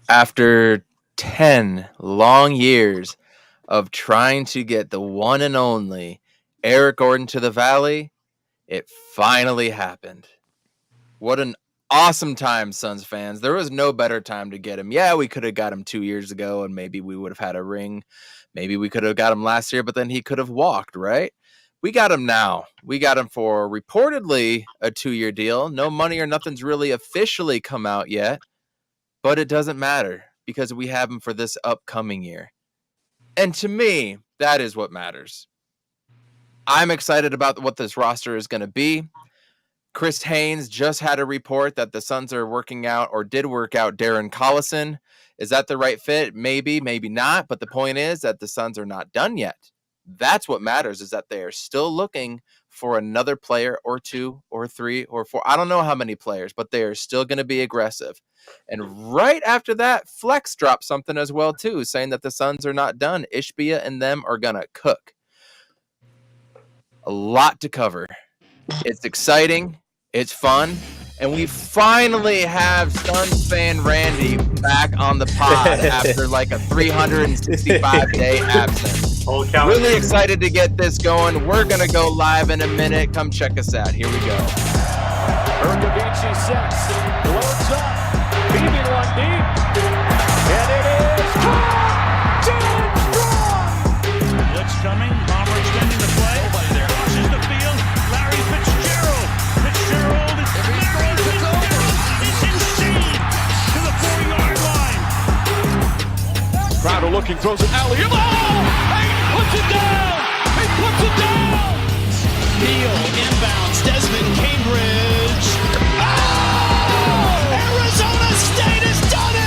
After 10 long years of trying to get the one and only Eric Gordon to the Valley, it finally happened. What an awesome time, Suns fans. There was no better time to get him. Yeah, we could have got him 2 years ago and maybe we would have had a ring. Maybe we could have got him last year, but then he could have walked, right? We got him now. We got him for reportedly a 2-year deal. No money or nothing's really officially come out yet, but it doesn't matter because we have him for this upcoming year. And to me, that is what matters. I'm excited about what this roster is going to be. Chris Haynes just had a report that the Suns are working out or did work out Darren Collison. Is that the right fit? Maybe, maybe not. But the point is that the Suns are not done yet. That's what matters, is that they are still looking for another player or 2 or 3 or 4. I don't know how many players, but they are still going to be aggressive. And right after that, Flex dropped something as well, too, saying that the Suns are not done. ISHBIA and them are going to cook. A lot to cover. It's exciting. It's fun. And we finally have Suns fan Randy back on the pod after like a 365-day absence. Really excited to get this going. We're going to go live in a minute. Come check us out. Here we go. Ergavici sets. Loads up. Beaming one deep. And it is caught! James Strong! Blitz coming. Bomber extending the play. Nobody there. Pushes the field. Larry Fitzgerald. Fitzgerald is Larry Fitzgerald is insane to the 4-yard line. Crowder looking, throws it alley. Oh! He puts it down! He puts it down! Neal inbounds. Desmond Cambridge. Oh! Arizona State has done it!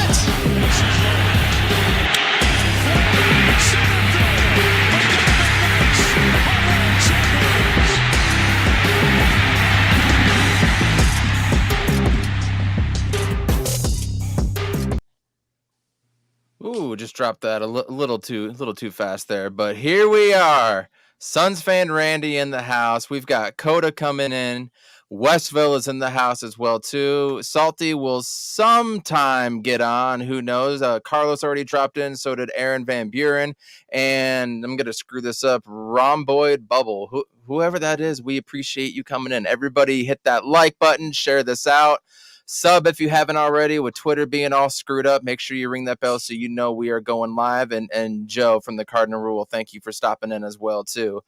Ooh, just dropped that a little too fast there. But here we are. Suns fan Randy in the house. We've got Coda coming in. Westville is in the house as well, too. Salty will sometime get on. Who knows? Carlos already dropped in. So did Aaron Van Buren. And I'm going to screw this up. Rhomboid Bubble. Whoever that is, we appreciate you coming in. Everybody hit that like button. Share this out. Sub if you haven't already. With Twitter being all screwed up, make sure you ring that bell so you know we are going live. And Joe from the Cardinal Rule, thank you for stopping in as well, too.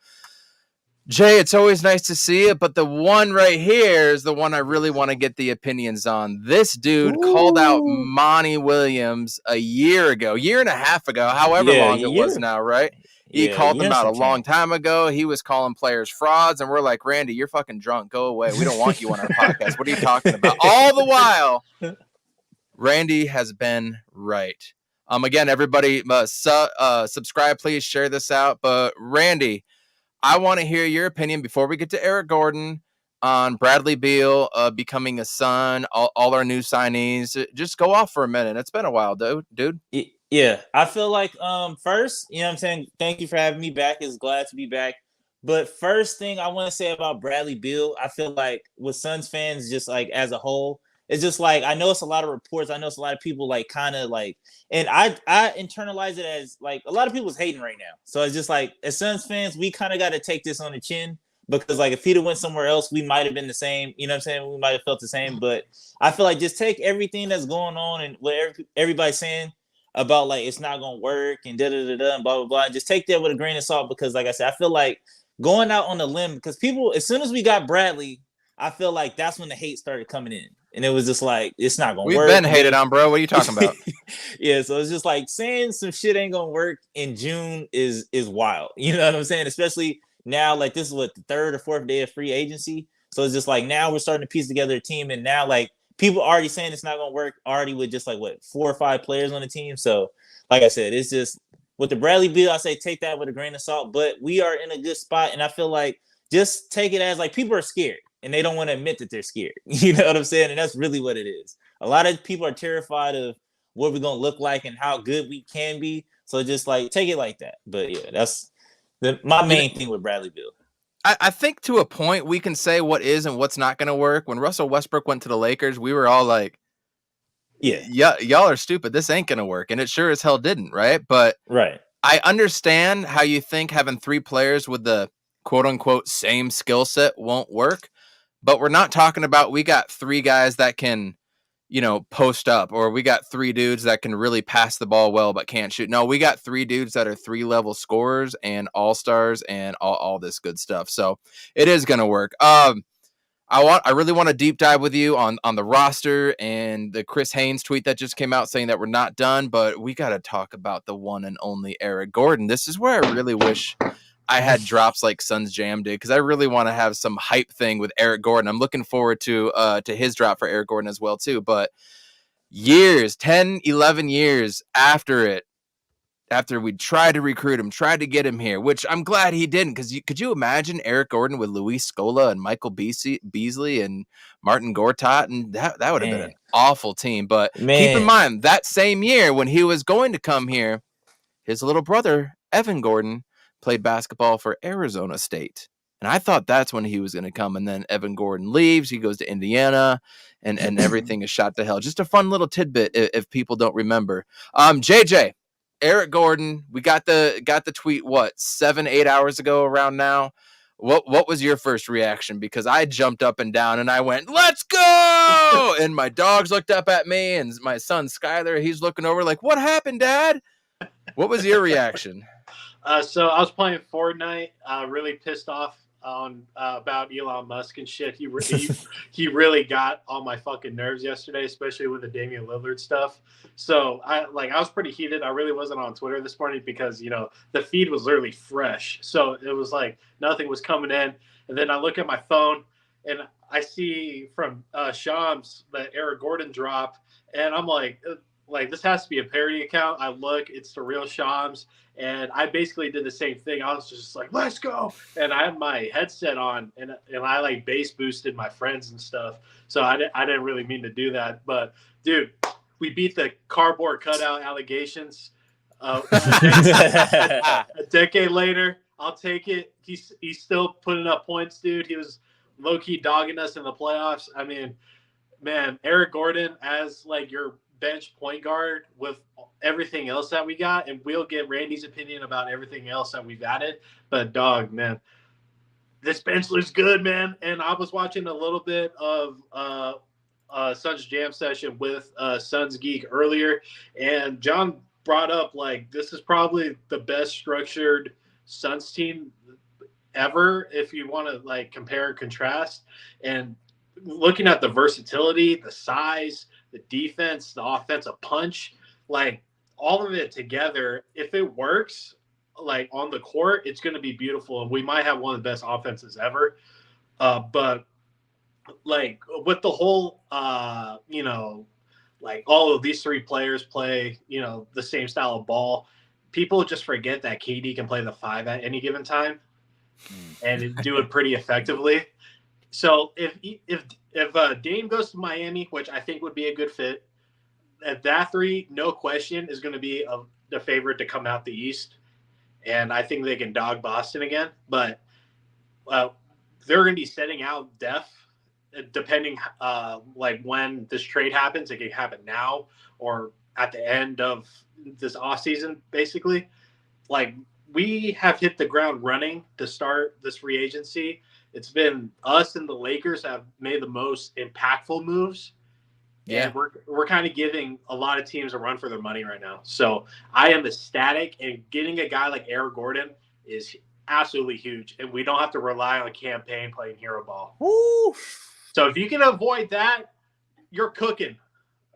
Jay, it's always nice to see you, but the one right here is the one I really want to get the opinions on. This dude called out Monty Williams a year and a half ago, however long it was now, right? He called them out a long time ago. He was calling players frauds, and we're like, Randy, you're fucking drunk. Go away. We don't want you on our podcast. What are you talking about? All the while, Randy has been right. Again, everybody, subscribe, please. Share this out. But Randy, I want to hear your opinion before we get to Eric Gordon on Bradley Beal becoming a Sun, all our new signees. Just go off for a minute. It's been a while, dude. Yeah, I feel like first, you know what I'm saying? Thank you for having me back. It's glad to be back. But first thing I want to say about Bradley Beal, I feel like with Suns fans, just like as a whole, it's just like I know it's a lot of reports. I know it's a lot of people like kind of like, and I internalize it as like a lot of people's hating right now. So it's just like as Suns fans, we kind of got to take this on the chin because like if he'd have went somewhere else, we might have been the same. You know what I'm saying? We might have felt the same. But I feel like just take everything that's going on and what everybody's saying about like it's not gonna work and and blah blah blah. And just take that with a grain of salt because, like I said, I feel like going out on a limb because people, as soon as we got Bradley, I feel like that's when the hate started coming in, and it was just like it's not gonna work. We've been hated on, bro. What are you talking about? Yeah, so it's just like saying some shit ain't gonna work in June is wild. You know what I'm saying? Especially now, like this is what the 3rd or 4th day of free agency. So it's just like now we're starting to piece together a team, and now like people already saying it's not going to work already with just like what 4 or 5 players on the team. So like I said, it's just with the Bradley Beal, I say take that with a grain of salt, but we are in a good spot. And I feel like just take it as like people are scared and they don't want to admit that they're scared. You know what I'm saying? And that's really what it is. A lot of people are terrified of what we're going to look like and how good we can be. So just like take it like that. But yeah, that's my main thing with Bradley Beal. I think to a point we can say what is and what's not going to work. When Russell Westbrook went to the Lakers, we were all like, y'all are stupid. This ain't gonna work, and it sure as hell didn't, right? But Right. I understand how you think having 3 players with the quote unquote same skill set won't work, but we're not talking about we got 3 guys that can, post up, or we got 3 dudes that can really pass the ball well but can't shoot. No, we got 3 dudes that are 3-level scorers and all-stars and all this good stuff. So it is gonna work. I really want to deep dive with you on the roster and the Chris Haynes tweet that just came out saying that we're not done, but we got to talk about the one and only Eric Gordon. This is where I really wish I had drops like Suns Jam did, because I really want to have some hype thing with Eric Gordon. I'm looking forward to his drop for Eric Gordon as well too. But 10, 11 years after we tried to recruit him, tried to get him here, which I'm glad he didn't, because could you imagine Eric Gordon with Luis Scola and Michael Beasley and Martin Gortat? And that would have been an awful team. But keep in mind, that same year when he was going to come here, his little brother, Evan Gordon, played basketball for Arizona State. And I thought that's when he was going to come. And then Evan Gordon leaves. He goes to Indiana, and everything is shot to hell. Just a fun little tidbit if people don't remember. JJ, Eric Gordon, we got the tweet 7-8 hours ago around now. What was your first reaction? Because I jumped up and down and I went, "Let's go!" And my dogs looked up at me, and my son Skyler, he's looking over like, "What happened, Dad?" What was your reaction? So I was playing Fortnite, really pissed off on about Elon Musk and shit. He really got on my fucking nerves yesterday, especially with the Damian Lillard stuff. So I was pretty heated. I really wasn't on Twitter this morning because the feed was literally fresh. So it was like nothing was coming in, and then I look at my phone and I see from Shams that Eric Gordon drop, and I'm like this has to be a parody account. I look, it's the real Shams. And I basically did the same thing. I was just like, "Let's go!" And I had my headset on, and I like bass boosted my friends and stuff. So I didn't really mean to do that, but dude, we beat the cardboard cutout allegations. A decade later, I'll take it. He's still putting up points, dude. He was low key dogging us in the playoffs. I mean, man, Eric Gordon as like your bench point guard with everything else that we got, and we'll get Randy's opinion about everything else that we've added. But dog, man, this bench looks good, man. And I was watching a little bit of Suns Jam session with Suns Geek earlier, and John brought up like this is probably the best structured Suns team ever if you want to like compare and contrast. And looking at the versatility, the size, the defense, the offensive punch, like all of it together, if it works like on the court, it's going to be beautiful. And we might have one of the best offenses ever. But like with the whole, like all of these 3 players play, the same style of ball, people just forget that KD can play the 5 at any given time and do it pretty effectively. So if Dame goes to Miami, which I think would be a good fit, that 3, no question, is going to be the favorite to come out the East, and I think they can dog Boston again. But they're going to be setting out depth, depending like when this trade happens. It can happen now or at the end of this offseason, basically. Like we have hit the ground running to start this free agency. It's been us and the Lakers have made the most impactful moves. Yeah. And we're kind of giving a lot of teams a run for their money right now. So I am ecstatic, and getting a guy like Eric Gordon is absolutely huge. And we don't have to rely on campaign playing hero ball. Woo. So if you can avoid that, you're cooking.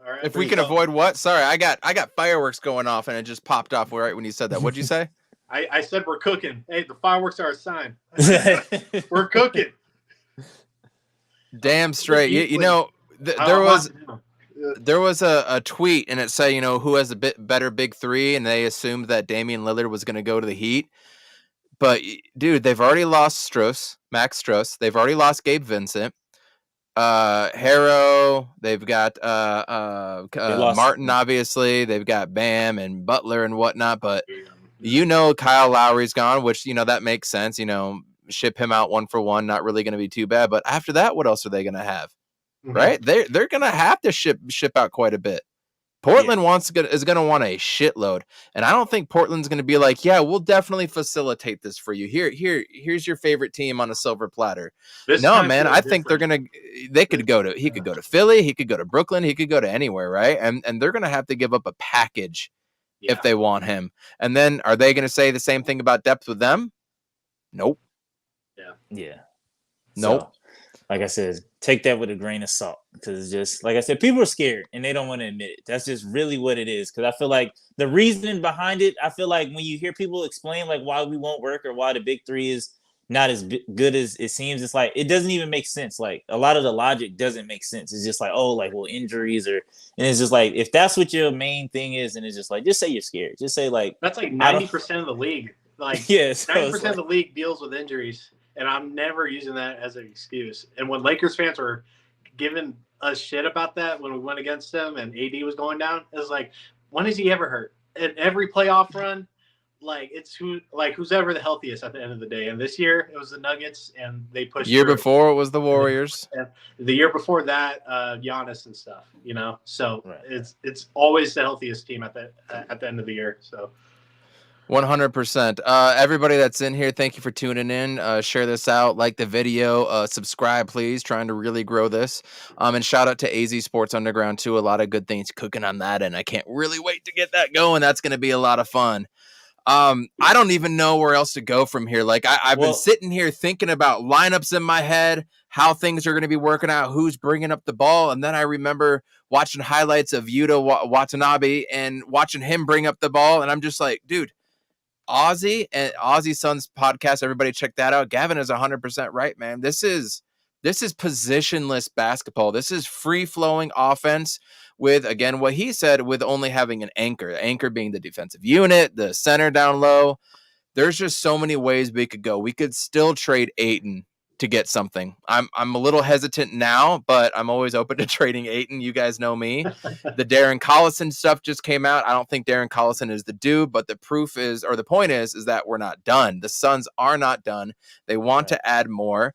All right. If we can avoid what? Sorry, I got fireworks going off and it just popped off right when you said that. What'd you say? I said we're cooking. Hey, the fireworks are a sign. We're cooking. Damn straight. There was a tweet, and it said, who has a bit better big 3, and they assumed that Damian Lillard was going to go to the Heat. But dude, they've already lost Max Strus. They've already lost Gabe Vincent. Harrow. They've got Martin. Obviously, they've got Bam and Butler and whatnot. But Kyle Lowry's gone, which that makes sense. Ship him out 1 for 1. Not really going to be too bad. But after that, what else are they going to have? Mm-hmm. Right? They're going to have to ship out quite a bit. Portland is going to want a shitload, and I don't think Portland's going to be like, yeah, we'll definitely facilitate this for you. Here's your favorite team on a silver platter. No, man, I think he could go to Philly, he could go to Brooklyn, he could go to anywhere, right? And they're going to have to give up a package if they want him. And then are they going to say the same thing about depth with them? Nope. Yeah. Nope. So, like I said, take that with a grain of salt, because it's just, like I said, people are scared and they don't want to admit it. That's just really what it is. Because I feel like the reasoning behind it, I feel like when you hear people explain like why we won't work or why the big three is not as good as it seems, it's like it doesn't even make sense. Like a lot of the logic doesn't make sense. It's just like, oh, like, well, injuries, and it's just like, if that's what your main thing is, and it's just like, just say you're scared. Just say like, that's like 90% of the league. Like 90% of the league deals with injuries. And I'm never using that as an excuse. And when Lakers fans were giving us shit about that when we went against them and AD was going down, it was like, when has he ever hurt? In every playoff run, like who's ever the healthiest at the end of the day. And this year it was the Nuggets, and they pushed. Year before it was the Warriors. And the year before that, Giannis and stuff. So it's always the healthiest team at the end of the year. So. 100%. Everybody that's in here, thank you for tuning in. Share this out, like the video, subscribe, please. Trying to really grow this. And shout out to AZ Sports Underground too. A lot of good things cooking on that, and I can't really wait to get that going. That's going to be a lot of fun. I don't even know where else to go from here. Like I've been sitting here thinking about lineups in my head, how things are going to be working out, who's bringing up the ball. And then I remember watching highlights of Yuta Watanabe and watching him bring up the ball. And I'm just like, dude, Ozzy and Ozzy Son's podcast, everybody check that out. Gavin is 100% right, man. This is positionless basketball. This is free-flowing offense with, again, what he said, with only having an anchor. The anchor being the defensive unit, the center down low. There's just so many ways we could go. We could still trade Ayton to get something. I'm a little hesitant now, but I'm always open to trading Ayton. You guys know me. The Darren Collison stuff just came out. I don't think Darren Collison is the dude, but the point is that we're not done. The Suns are not done. They want to add more.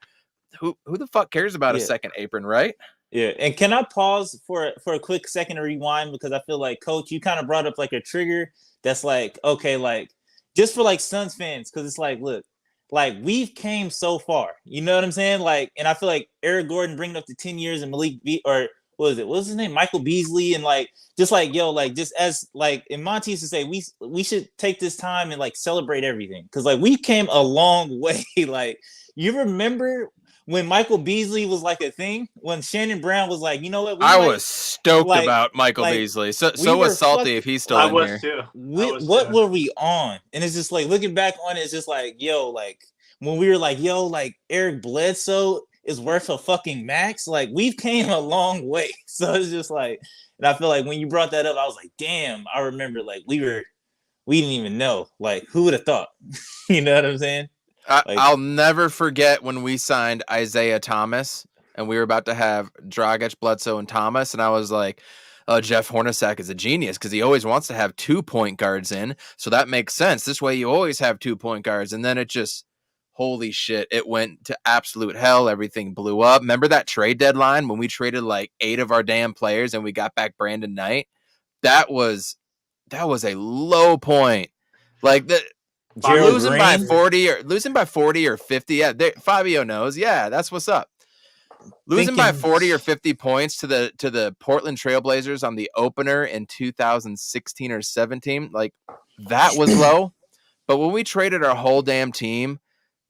Who the fuck cares about a second apron, right? Yeah. And can I pause for a quick second to rewind? Because I feel like, Coach, you kind of brought up like a trigger that's like, okay, like just for like Suns fans, because it's like, look, like we've came so far, you know what I'm saying? Like, and I feel like Eric Gordon bringing up to 10 years and Malik what was his name? Michael Beasley, and like, just like, yo, like just as like, and Monty used to say, we should take this time and like celebrate everything. Cause like we came a long way. Like, you remember when Michael Beaslly was like a thing, when Shannon Brown was like, you know what? I was stoked about Michael Beasley. So was Salty if he's still in here. I was too. What were we on? And it's just like, looking back on it, it's just like, yo, like when we were like, yo, like Eric Bledsoe is worth a fucking max. Like we've came a long way. So it's just like, and I feel like when you brought that up, I was like, damn, I remember like we didn't even know. Like, who would have thought? You know what I'm saying? I'll never forget when we signed Isaiah Thomas and we were about to have Dragic, Bledsoe, and Thomas. And I was like, Jeff Hornacek is a genius because he always wants to have 2 point guards in. So that makes sense. This way you always have 2 point guards. And then it just, holy shit, it went to absolute hell. Everything blew up. Remember that trade deadline when we traded like 8 of our damn players and we got back Brandon Knight? That was a low point. Like losing by 40 or 50. Yeah, Fabio knows. Yeah, that's what's up. Losing by 40 or 50 points to the Portland Trailblazers on the opener in 2016 or 17, like that was low. But when we traded our whole damn team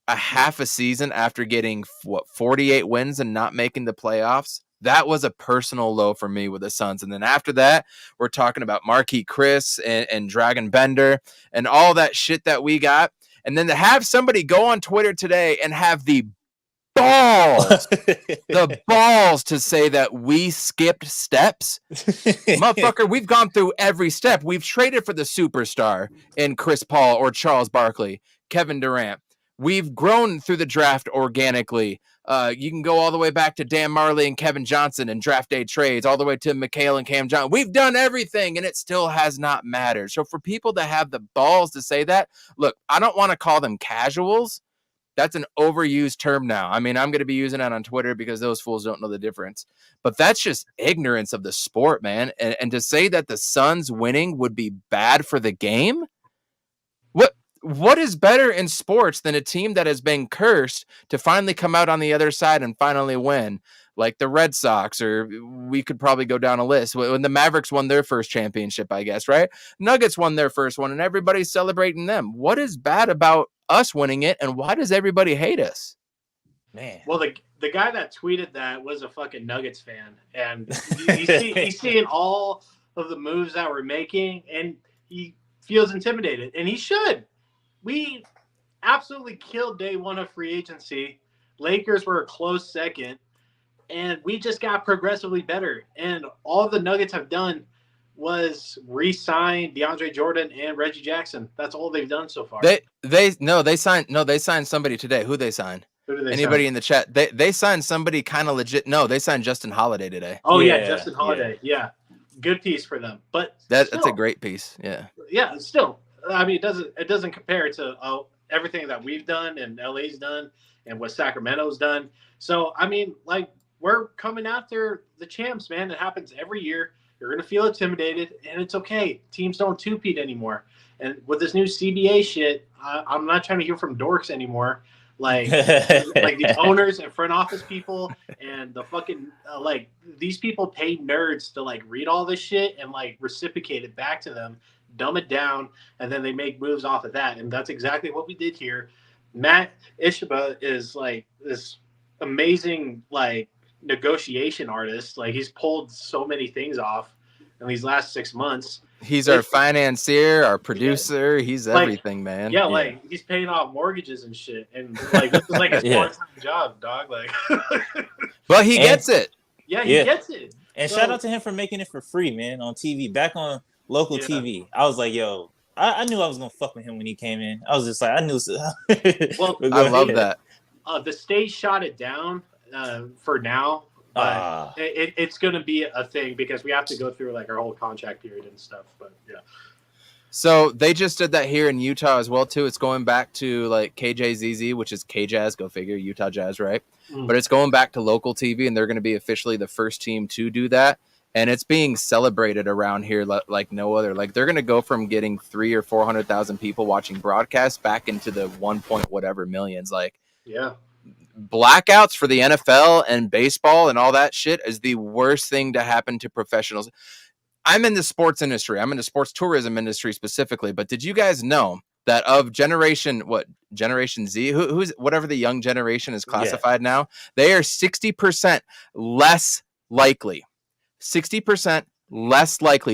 a half a season after getting 48 wins and not making the playoffs, that was a personal low for me with the Suns. And then after that, we're talking about Marquise Chris and Dragon Bender and all that shit that we got. And then to have somebody go on Twitter today and have the balls to say that we skipped steps. Motherfucker, we've gone through every step. We've traded for the superstar in Chris Paul or Charles Barkley, Kevin Durant. We've grown through the draft organically. You can go all the way back to Dan Marley and Kevin Johnson and draft day trades, all the way to McHale and Cam Johnson. We've done everything, and it still has not mattered. So for people to have the balls to say that, look, I don't want to call them casuals, That's an overused term now. I mean, I'm going to be using that on Twitter because those fools don't know the difference. But that's just ignorance of the sport, man. And to say that the Suns winning would be bad for the game? What is better in sports than a team that has been cursed to finally come out on the other side and finally win? Like the Red Sox, or we could probably go down a list. When the Mavericks won their first championship, I guess, right? Nuggets won their first one, and everybody's celebrating them. What is bad about us winning it, and why does everybody hate us? Man. Well, the guy that tweeted that was a fucking Nuggets fan, and he's seeing all of the moves that we're making, and he feels intimidated, and he should. We absolutely killed day one of free agency. Lakers were a close second, and we just got progressively better. And all the Nuggets have done was re-sign DeAndre Jordan and Reggie Jackson. That's all they've done so far. They signed somebody today. Who they signed? Who did they Anybody sign? in the chat? They signed somebody kind of legit. No, they signed Justin Holiday today. Oh yeah, Justin Holiday. Yeah. Good piece for them. But that's a great piece. Yeah. Yeah, still. I mean, it doesn't compare to everything that we've done and LA's done and what Sacramento's done. So I mean, like, we're coming after the champs, man. It happens every year. You're gonna feel intimidated, and it's okay. Teams don't two-peat anymore. And with this new CBA shit, I'm not trying to hear from dorks anymore. Like these owners and front office people and the fucking like these people pay nerds to like read all this shit and like reciprocate it back to them, dumb it down, and then they make moves off of that. And that's exactly what we did here. Matt ISHBIA is like this amazing like negotiation artist. Like, he's pulled so many things off in these last 6 months. He's our financier, our producer. He's everything, man. Yeah, like, he's paying off mortgages and shit. And like, this is like his part-time job, dog. Like, but he gets it. Yeah, he gets it. And shout out to him for making it for free, man, on TV, back on local TV. I was like, yo, I knew I was gonna fuck with him when he came in. I was just like, I knew. Well, I love that. The state shot it down for now. But it's going to be a thing because we have to go through like our whole contract period and stuff. But yeah. So they just did that here in Utah as well too. It's going back to like KJZZ, which is K-Jazz, go figure, Utah Jazz, right? But it's going back to local TV, and they're going to be officially the first team to do that. And it's being celebrated around here like no other. Like, they're going to go from getting 300,000 or 400,000 people watching broadcasts back into the 1 point whatever millions. Like, yeah. Blackouts for the NFL and baseball and all that shit is the worst thing to happen to professionals. I'm in the sports industry. I'm in the sports tourism industry specifically. But did you guys know that of Generation Z, who's whatever the young generation is classified now, they are 60% less likely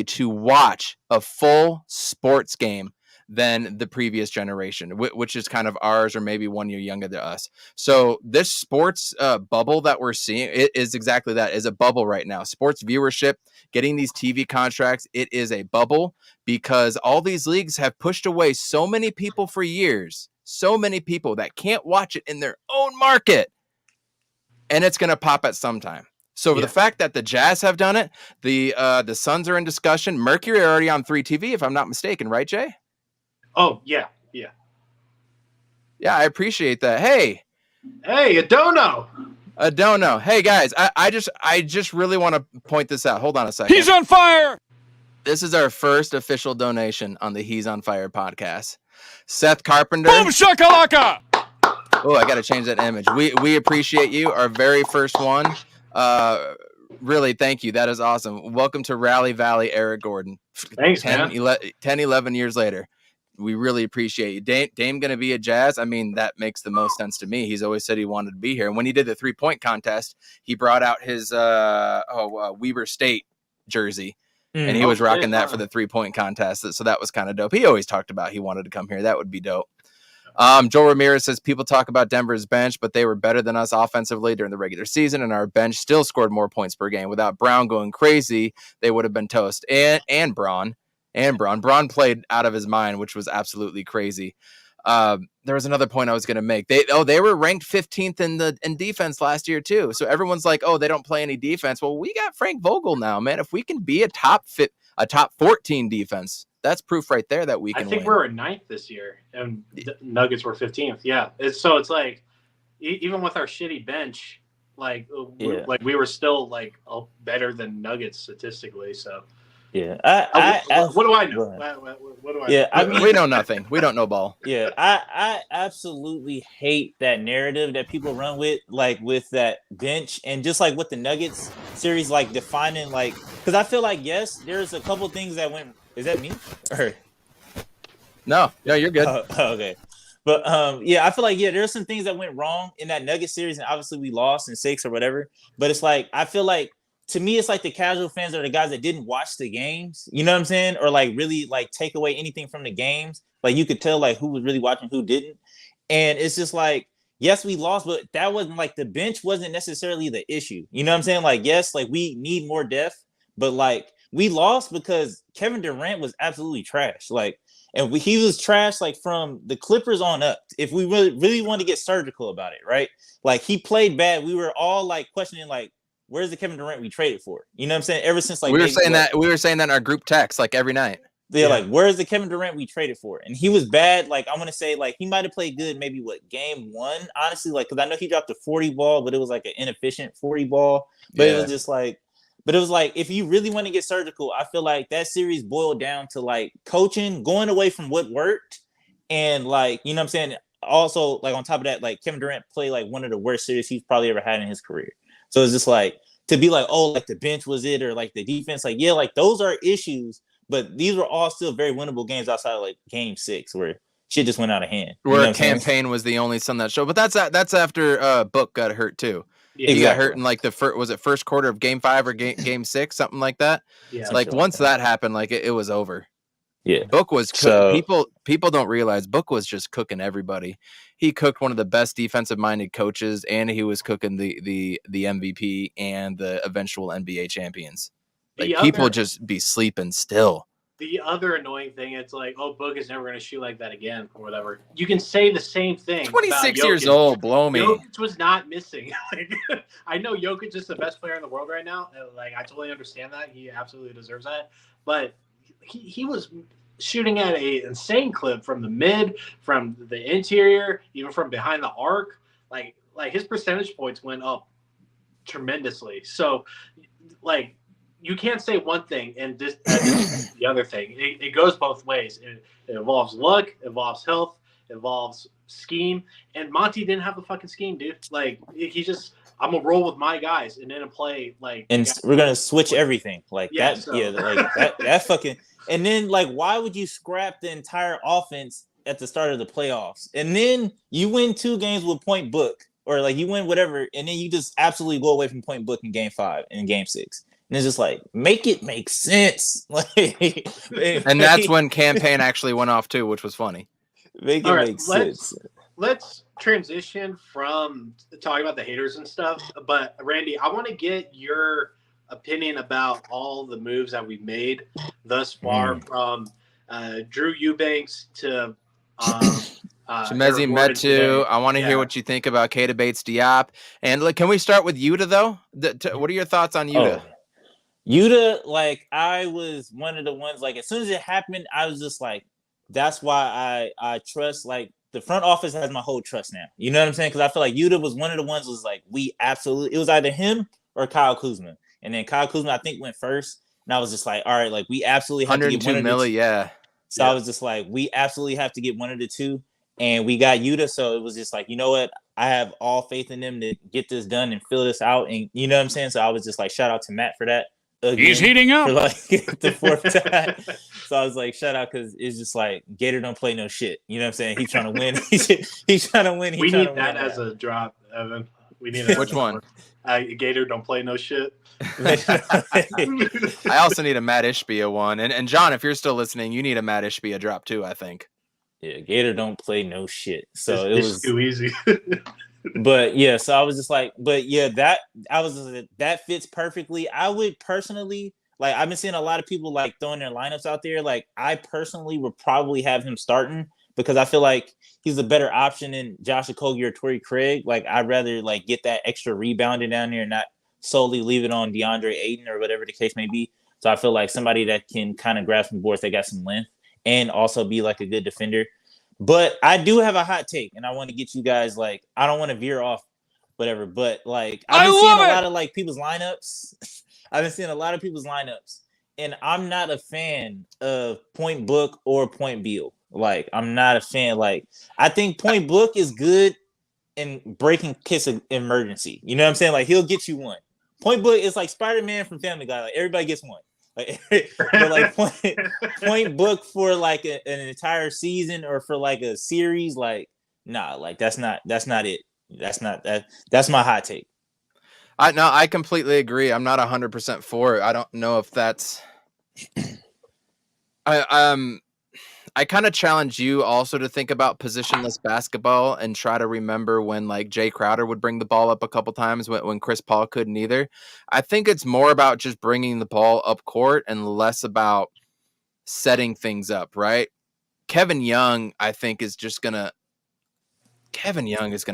to watch a full sports game than the previous generation, which is kind of ours or maybe 1 year younger than us. So this sports bubble that we're seeing, it is exactly that, is a bubble right now. Sports viewership, getting these TV contracts, it is a bubble because all these leagues have pushed away so many people for years, so many people that can't watch it in their own market. And it's going to pop at some time. So the fact that the Jazz have done it, the Suns are in discussion, Mercury are already on 3 TV, if I'm not mistaken, right, Jay? Oh, yeah. Yeah, I appreciate that. Hey, Adono. Hey, guys, I just really want to point this out. Hold on a second. He's on fire! This is our first official donation on the He's on Fire podcast. Seth Carpenter. Boom shakalaka! Oh, I got to change that image. We appreciate you. Our very first one. Really, thank you. That is awesome. Welcome to Rally Valley, Eric Gordon. Thanks, 11 years later. We really appreciate you. Dame going to be a Jazz. I mean, that makes the most sense to me. He's always said he wanted to be here. And when he did the 3-point contest, he brought out his Weber State jersey. And he was rocking that for the 3-point contest. So that was kind of dope. He always talked about he wanted to come here. That would be dope. Joel Ramirez says people talk about Denver's bench, but they were better than us offensively during the regular season, and our bench still scored more points per game. Without Brown going crazy, they would have been toast. And Braun played out of his mind, which was absolutely crazy. There was another point I was going to make. They were ranked 15th in defense last year too. So everyone's like, oh, they don't play any defense. Well, we got Frank Vogel now, man. If we can be a top 14 defense, that's proof right there that we I can think win. we're ninth this year, and Nuggets were 15th. Yeah, it's like even with our shitty bench, like we were still like better than Nuggets statistically. So Yeah, what do I know? What do I know? I mean, we know nothing. We don't know ball. Yeah, I absolutely hate that narrative that people run with, like with that bench and just like with the Nuggets series, like defining like, because I feel like yes, there's a couple things that went. Is that me? Or No, you're good. okay, but yeah, I feel like there's some things that went wrong in that Nuggets series, and obviously we lost in 6 or whatever. But it's like I feel like to me, it's like the casual fans are the guys that didn't watch the games. You know what I'm saying? Or like really like take away anything from the games. Like you could tell like who was really watching, who didn't. And it's just like, yes, we lost, but that wasn't like the bench wasn't necessarily the issue. You know what I'm saying? Like, yes, like we need more depth, but like we lost because Kevin Durant was absolutely trash. Like, and he was trash like from the Clippers on up. If we really want to get surgical about it, right? Like he played bad. We were all like questioning like, where's the Kevin Durant we traded for? You know what I'm saying? Ever since like we were saying that in our group text like every night. They're like, where's the Kevin Durant we traded for? And he was bad. Like, I want to say, like, he might have played good maybe game 1, honestly, like, because I know he dropped a 40 ball, but it was like an inefficient 40 ball. But it was just like, if you really want to get surgical, I feel like that series boiled down to like coaching, going away from what worked. And like, you know what I'm saying? Also, like, on top of that, like, Kevin Durant played like one of the worst series he's probably ever had in his career. So it's just like, to be like, oh, like the bench was it, or like the defense, like, yeah, like those are issues. But these were all still very winnable games outside of like game 6 where shit just went out of hand. Where campaign was the only son that showed. But that's after Book got hurt too. Yeah, he got hurt in like the first quarter of game 5 or game 6, something like that. Yeah. Like once that happened, like it was over. Yeah. Book was people don't realize Book was just cooking everybody. He cooked one of the best defensive minded coaches, and he was cooking the MVP and the eventual NBA champions. Like people just be sleeping still. The other annoying thing, it's like, oh, Book is never going to shoot like that again or whatever. You can say the same thing. 26 years old, blow me. Jokic was not missing. Like, I know Jokic is the best player in the world right now. Like, I totally understand that. He absolutely deserves that. But he was shooting at an insane clip from the mid, from the interior, even from behind the arc. Like his percentage points went up tremendously. So, like, you can't say one thing and the other thing. It goes both ways. It involves luck, involves health, involves scheme. And Monty didn't have a fucking scheme, dude. Like he just, I'm gonna roll with my guys and then play like. And we're gonna switch everything like that. So. Yeah, like that fucking. And then like, why would you scrap the entire offense at the start of the playoffs? And then you win 2 games with point Book, or like you win whatever, and then you just absolutely go away from point Book in game 5 and game 6. And it's just like, make it make sense. And that's when campaign actually went off too, which was funny. Make it make sense. Let's transition from talking about the haters and stuff. But Randy, I want to get your opinion about all the moves that we've made thus far, from Drew Eubanks to Chimezi Metu. I want to hear what you think about Keita Bates-Diop. And like, can we start with Yuta though? What are your thoughts on Yuta? Yuta, like, I was one of the ones, like, as soon as it happened, I was just like, that's why I trust, like, the front office has my whole trust now. You know what I'm saying? Because I feel like Yuta was one of the ones was like, it was either him or Kyle Kuzma. And then Kyle Kuzma, I think, went first. And I was just like, all right, like, we absolutely have to get one of the two. Yeah. So I was just like, we absolutely have to get one of the two. And we got Yuta. So it was just like, you know what? I have all faith in them to get this done and fill this out. And you know what I'm saying? So I was just like, shout out to Matt for that. He's heating up for like the 4th time. So I was like, shout out, because it's just like Gator don't play no shit. You know what I'm saying? He's trying to win. He's trying to win. We need that as a drop, Evan. We need it. Which one? Gator don't play no shit. I also need a Matt ISHBIA one. And John, if you're still listening, you need a Matt ISHBIA drop too, I think. Yeah, Gator don't play no shit. So it was too easy. But yeah, so I was just like, that fits perfectly. I would personally, like, I've been seeing a lot of people like throwing their lineups out there. Like, I personally would probably have him starting, because I feel like he's a better option than Josh Okogie or Torrey Craig. Like, I'd rather like get that extra rebounding down there and not solely leave it on DeAndre Ayton or whatever the case may be. So I feel like somebody that can kind of grab some boards, they got some length. and also be like a good defender. But I do have a hot take, and I want to get you guys like, I don't want to veer off, whatever. But like, I've been seeing a lot of like people's lineups. I've been seeing a lot of people's lineups, and I'm not a fan of Point Book or Point Beal. Like, I'm not a fan. Like, I think Point Book is good in breaking kiss of emergency. You know what I'm saying? Like, he'll get you one. Point Book is like Spider-Man from Family Guy. Like, everybody gets one. Like, but like point Book for like an entire season or for like a series, like, nah, like that's not it. That's my hot take. I completely agree. I'm not 100% for it. I don't know if that's I kind of challenge you also to think about positionless basketball and try to remember when like Jay Crowder would bring the ball up a couple times when Chris Paul couldn't either. I think it's more about just bringing the ball up court and less about setting things up, right? Kevin Young, I think, is going to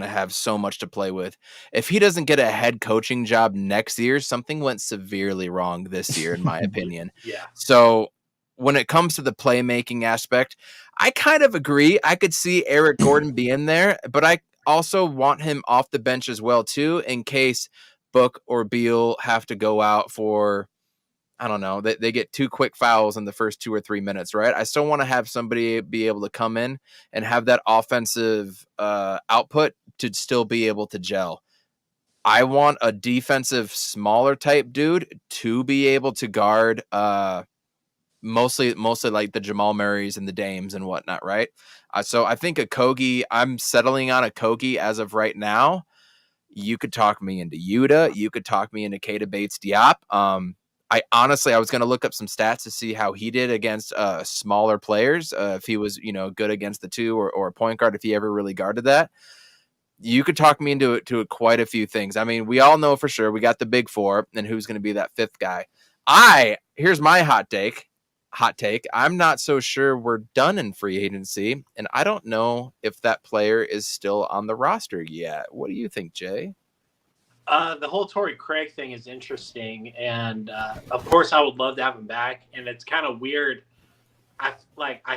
have so much to play with. If he doesn't get a head coaching job next year, something went severely wrong this year, in my opinion. Yeah. So when it comes to the playmaking aspect, I kind of agree. I could see Eric Gordon being there, but I also want him off the bench as well, too, in case Book or Beal have to go out for, I don't know, they get 2 quick fouls in the first 2 or 3 minutes, right? I still want to have somebody be able to come in and have that offensive output to still be able to gel. I want a defensive, smaller type dude to be able to guard mostly like the Jamal Murrays and the Dames and whatnot, right? So I think I'm settling on a Kogi as of right now. You could talk me into Yuta. You could talk me into Keita Bates-Diop. I was going to look up some stats to see how he did against smaller players. If he was, good against the 2 or a point guard, if he ever really guarded that. You could talk me into quite a few things. I mean, we all know for sure we got the big 4 and who's going to be that 5th guy. Here's my hot take. I'm not so sure we're done in free agency, and I don't know if that player is still on the roster yet. What do you think, Jay? The whole Torrey Craig thing is interesting, and of course I would love to have him back, and it's kind of weird. I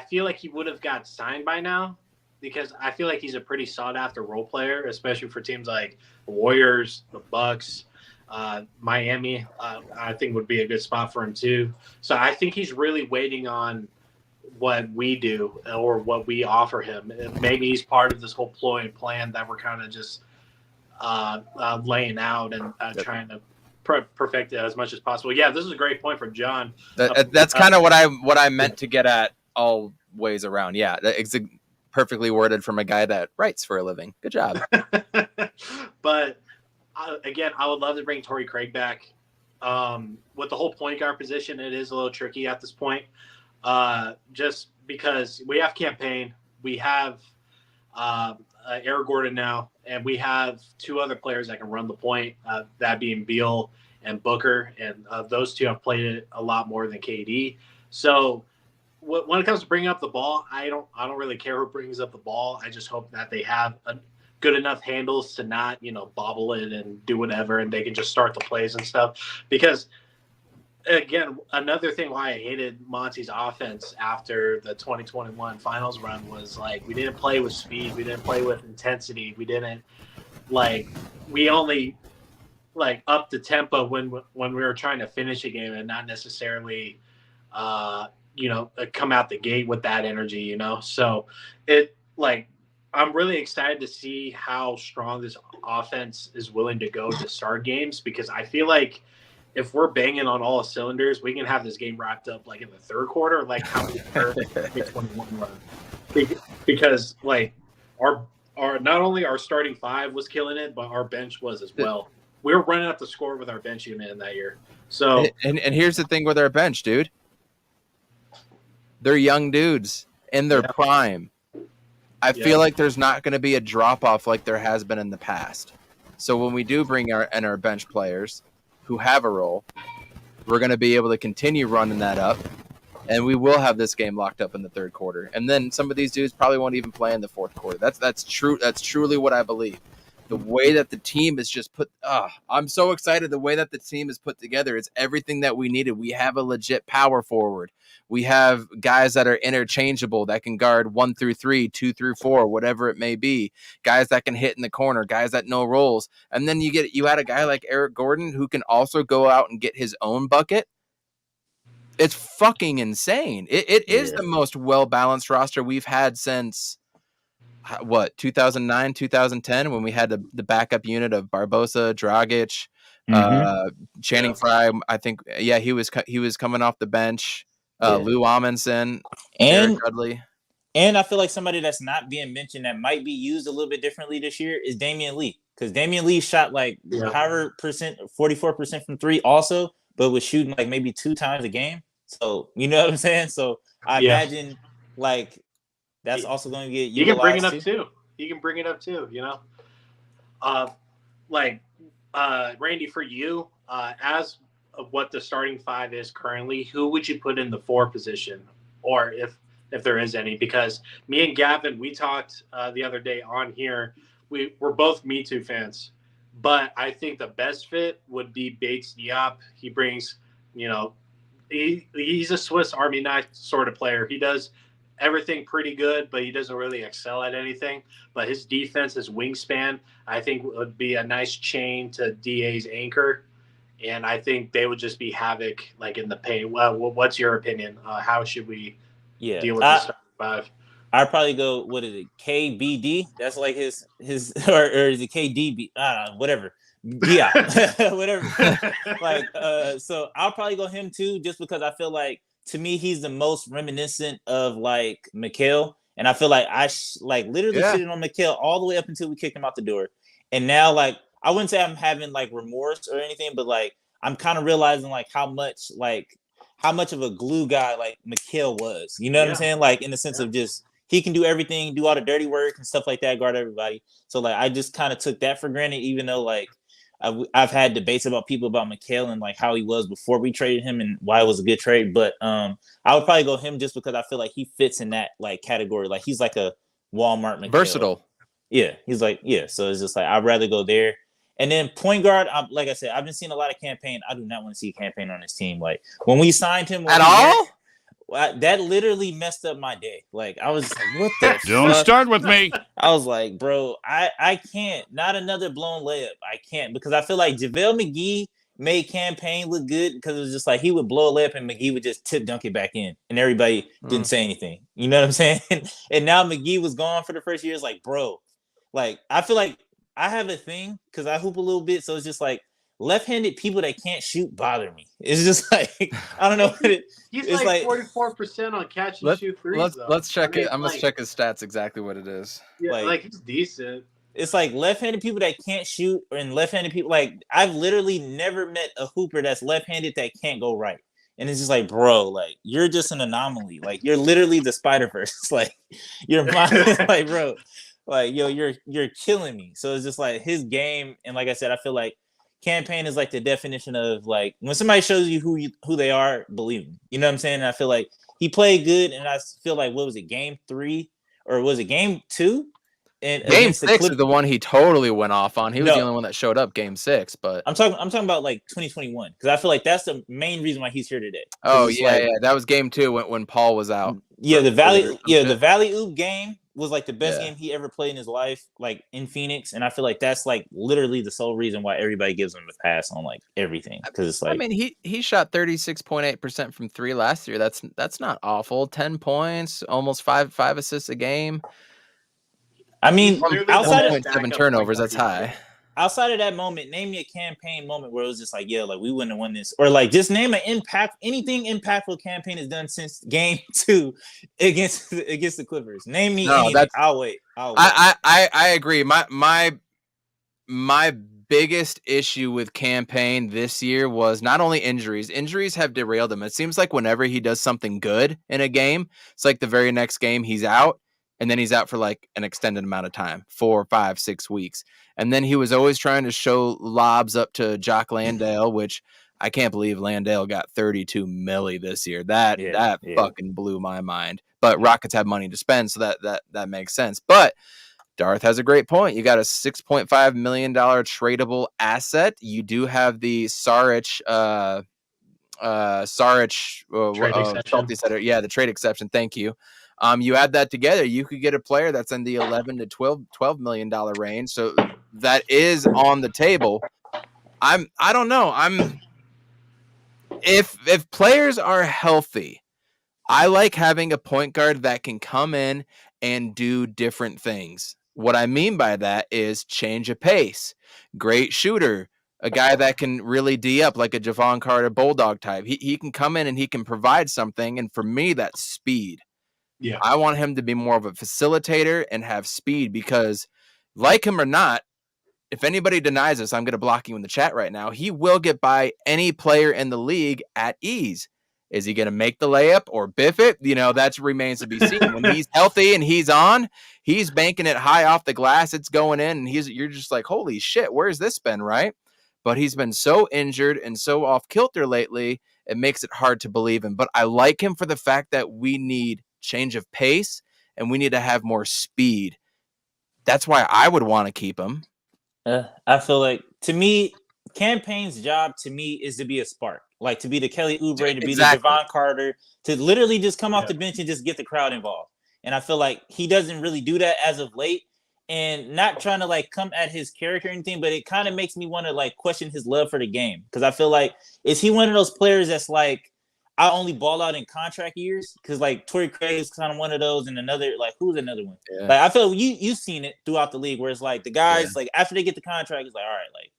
feel like he would have got signed by now because I feel like he's a pretty sought-after role player, especially for teams like the Warriors, the Bucks, Miami, I think would be a good spot for him too. So I think he's really waiting on what we do or what we offer him. And maybe he's part of this whole ploy and plan that we're kind of just laying out and trying to perfect it as much as possible. Yeah, this is a great point from John. That's kind of what I meant to get at all ways around. Yeah, it's perfectly worded from a guy that writes for a living. Good job. But again, I would love to bring Torrey Craig back. With the whole point guard position, it is a little tricky at this point. Just because we have Campaign, we have Eric Gordon now, and we have 2 other players that can run the point, that being Beal and Booker, and those 2 have played it a lot more than KD. So when it comes to bringing up the ball, I don't really care who brings up the ball. I just hope that they have good enough handles to not, bobble it and do whatever, and they can just start the plays and stuff. Because, again, another thing why I hated Monty's offense after the 2021 finals run was, like, we didn't play with speed. We didn't play with intensity. We didn't, we only, upped the tempo when we were trying to finish a game and not necessarily, come out the gate with that energy, So I'm really excited to see how strong this offense is willing to go to start games, because I feel like if we're banging on all cylinders, we can have this game wrapped up in the 3rd quarter, like how we started the 2021 run. Because our not only our starting 5 was killing it, but our bench was as well. We were running up the score with our bench unit in that year. So and here's the thing with our bench, dude. They're young dudes in their prime. I feel like there's not going to be a drop-off like there has been in the past. So when we do bring our bench players who have a role, we're going to be able to continue running that up, and we will have this game locked up in the 3rd quarter. And then some of these dudes probably won't even play in the 4th quarter. That's true. That's truly what I believe. the way that the team is just put. I'm so excited. The way that the team is put together, it's everything that we needed. We have a legit power forward. We have guys that are interchangeable that can guard 1 through 3, 2 through 4, whatever it may be. Guys that can hit in the corner, guys that know roles. And then you had a guy like Eric Gordon who can also go out and get his own bucket. It's fucking insane. It is the most well-balanced roster we've had since 2009, 2010, when we had the backup unit of Barbosa, Dragic, Channing Frye. I think, he was coming off the bench. Lou Amundsen, Jared Dudley. And I feel like somebody that's not being mentioned that might be used a little bit differently this year is Damian Lee. Because Damian Lee shot like however percent, 44% from 3 also, but was shooting like maybe 2 times a game. So, you know what I'm saying? So I imagine like that's also going to get utilized. You can bring it up too. You can bring it up too, you know? Randy, for you, as of what the starting 5 is currently, who would you put in the 4 position? Or if there is any, because me and Gavin, we talked the other day on here. We're both Me Too fans, but I think the best fit would be Bates Diop. He brings, he's a Swiss Army knife sort of player. He does everything pretty good, but he doesn't really excel at anything. But his defense, his wingspan, I think would be a nice chain to DA's anchor. And I think they would just be havoc, like in the paint. Well, what's your opinion? How should we deal with the starting 5? I'd probably go, what is it, KBD? That's like his or is it KDB? Whatever. Yeah, whatever. So I'll probably go him too, just because I feel like, to me, he's the most reminiscent of like Mikal. And I feel like I literally shitted on Mikal all the way up until we kicked him out the door. And now, like, I wouldn't say I'm having like remorse or anything, but like I'm kind of realizing like how much of a glue guy like Mikal was. You know what I'm saying? Like, in the sense of just, he can do everything, do all the dirty work and stuff like that, guard everybody. So like I just kind of took that for granted, even though like I've had debates about people about Mikal and like how he was before we traded him and why it was a good trade. But I would probably go him just because I feel like he fits in that like category. Like, he's like a Walmart Mikal. Versatile. Yeah, he's like, so it's just like I'd rather go there. And then point guard, like I said, I've been seeing a lot of Campaign. I do not want to see Campaign on this team. Like, when we signed him at all, that literally messed up my day. Like, I was like, what the Don't start with me. I was like, bro, I can't. Not another blown layup. I can't, because I feel like JaVale McGee made Campaign look good, because it was just like he would blow a layup and McGee would just tip dunk it back in, and everybody didn't say anything. You know what I'm saying? And now McGee was gone for the first year. It's like, bro, like, I feel like I have a thing because I hoop a little bit, so it's just like left-handed people that can't shoot bother me. It's just like, I don't know what it. He's it's like 44% on catch and shoot threes. Let's check it. I'm gonna check his stats exactly what it is. Yeah, like he's decent. It's like left-handed people that can't shoot, and left-handed people, like, I've literally never met a hooper that's left-handed that can't go right. And it's just like, bro, like, you're just an anomaly. Like, you're literally the Spider-Verse. Like, your mind is like, bro, like, yo, you're killing me. So it's just like his game, and like I said, I feel like Campaign is like the definition of like, when somebody shows you who they are, believe them. You know what I'm saying? And I feel like he played good, and I feel like, what was it, game 3 or was it game 2? And game 6 is the one he totally went off on. He was the only one that showed up game 6, but I'm talking about like 2021, because I feel like that's the main reason why he's here today. Oh yeah, that was game 2 when Paul was out. Yeah, the Valley Oop game was like the best game he ever played in his life, like in Phoenix, and I feel like that's like literally the sole reason why everybody gives him a pass on like everything, because it's like, I mean, he shot 36.8% from 3 last year. That's not awful. 10 points, almost five assists a game. I mean, outside of 1.7 turnovers, that's high. Outside of that moment, name me a Campaign moment where it was just like, yeah, like, we wouldn't have won this, or like, just name anything impactful Campaign has done since game 2 against the Clippers. Name me anything. I'll wait. I agree. My biggest issue with Campaign this year was not only injuries. Injuries have derailed him. It seems like whenever he does something good in a game, it's like the very next game he's out. And then he's out for like an extended amount of time, 4, 5, 6 weeks. And then he was always trying to show lobs up to Jock Landale, which I can't believe Landale got $32 million this year. That fucking blew my mind. But Rockets have money to spend, so that makes sense. But Darth has a great point. You got a $6.5 million tradable asset. You do have the Saric Trade exception. Salty said it. Yeah, the trade exception. Thank you. You add that together, you could get a player that's in the 11 to 12 million dollar range. So that is on the table. I don't know. If players are healthy, I like having a point guard that can come in and do different things. What I mean by that is change of pace, great shooter, a guy that can really D up like a Javon Carter Bulldog type. He can come in and he can provide something. And for me, that's speed. Yeah. I want him to be more of a facilitator and have speed because, like him or not, if anybody denies us, I'm going to block you in the chat right now. He will get by any player in the league at ease. Is he going to make the layup or biff it? That remains to be seen. When he's healthy and he's on, he's banking it high off the glass. It's going in, and you're just like, holy shit, where's this been, right? But he's been so injured and so off kilter lately, it makes it hard to believe him. But I like him for the fact that we need change of pace and we need to have more speed. That's why I would want to keep him. I feel like, to me, Campaign's job to me is to be a spark, like to be the Kelly Oubre, to be the Javon Carter, to literally just come off the bench and just get the crowd involved. And I feel like he doesn't really do that as of late. And not trying to like come at his character or anything, but it kind of makes me want to like question his love for the game. Because I feel like, is he one of those players that's like, I only ball out in contract years? Because like Torrey Craig is kind of one of those, and another, like, who's another one? Yeah. Like, I feel you've seen it throughout the league where it's like the guys, like after they get the contract, it's like, all right, like,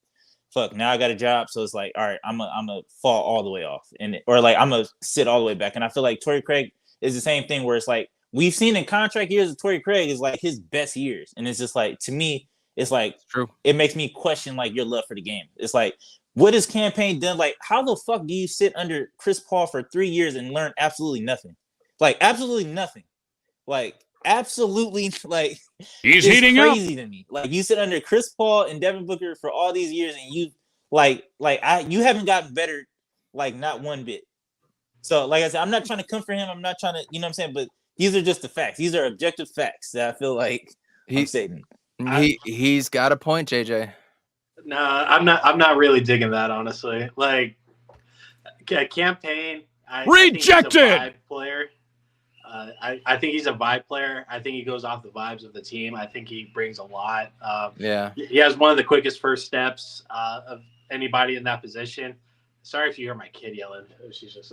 fuck, now I got a job. So it's like, all right, I'm a fall all the way off. Or like, I'm going to sit all the way back. And I feel like Torrey Craig is the same thing where it's like, we've seen in contract years of Torrey Craig is like his best years. And it's just like, to me, it's like, true. It makes me question like your love for the game. It's like, what has Campaign done? Like, how the fuck do you sit under Chris Paul for 3 years and learn absolutely nothing? Like, absolutely nothing. Like, absolutely, like, he's heating up. Crazy to me. Like, you sit under Chris Paul and Devin Booker for all these years, and you you haven't gotten better, like, not one bit. So, like I said, I'm not trying to come for him. I'm not trying to, you know what I'm saying? But these are just the facts. These are objective facts that I feel like I'm stating. He's got a point, JJ. No, I'm not really digging that, honestly. Like, Campaign, rejected. I think he's a vibe player. I think he's a vibe player. I think he goes off the vibes of the team. I think he brings a lot. He has one of the quickest first steps of anybody in that position. Sorry if you hear my kid yelling. She's just,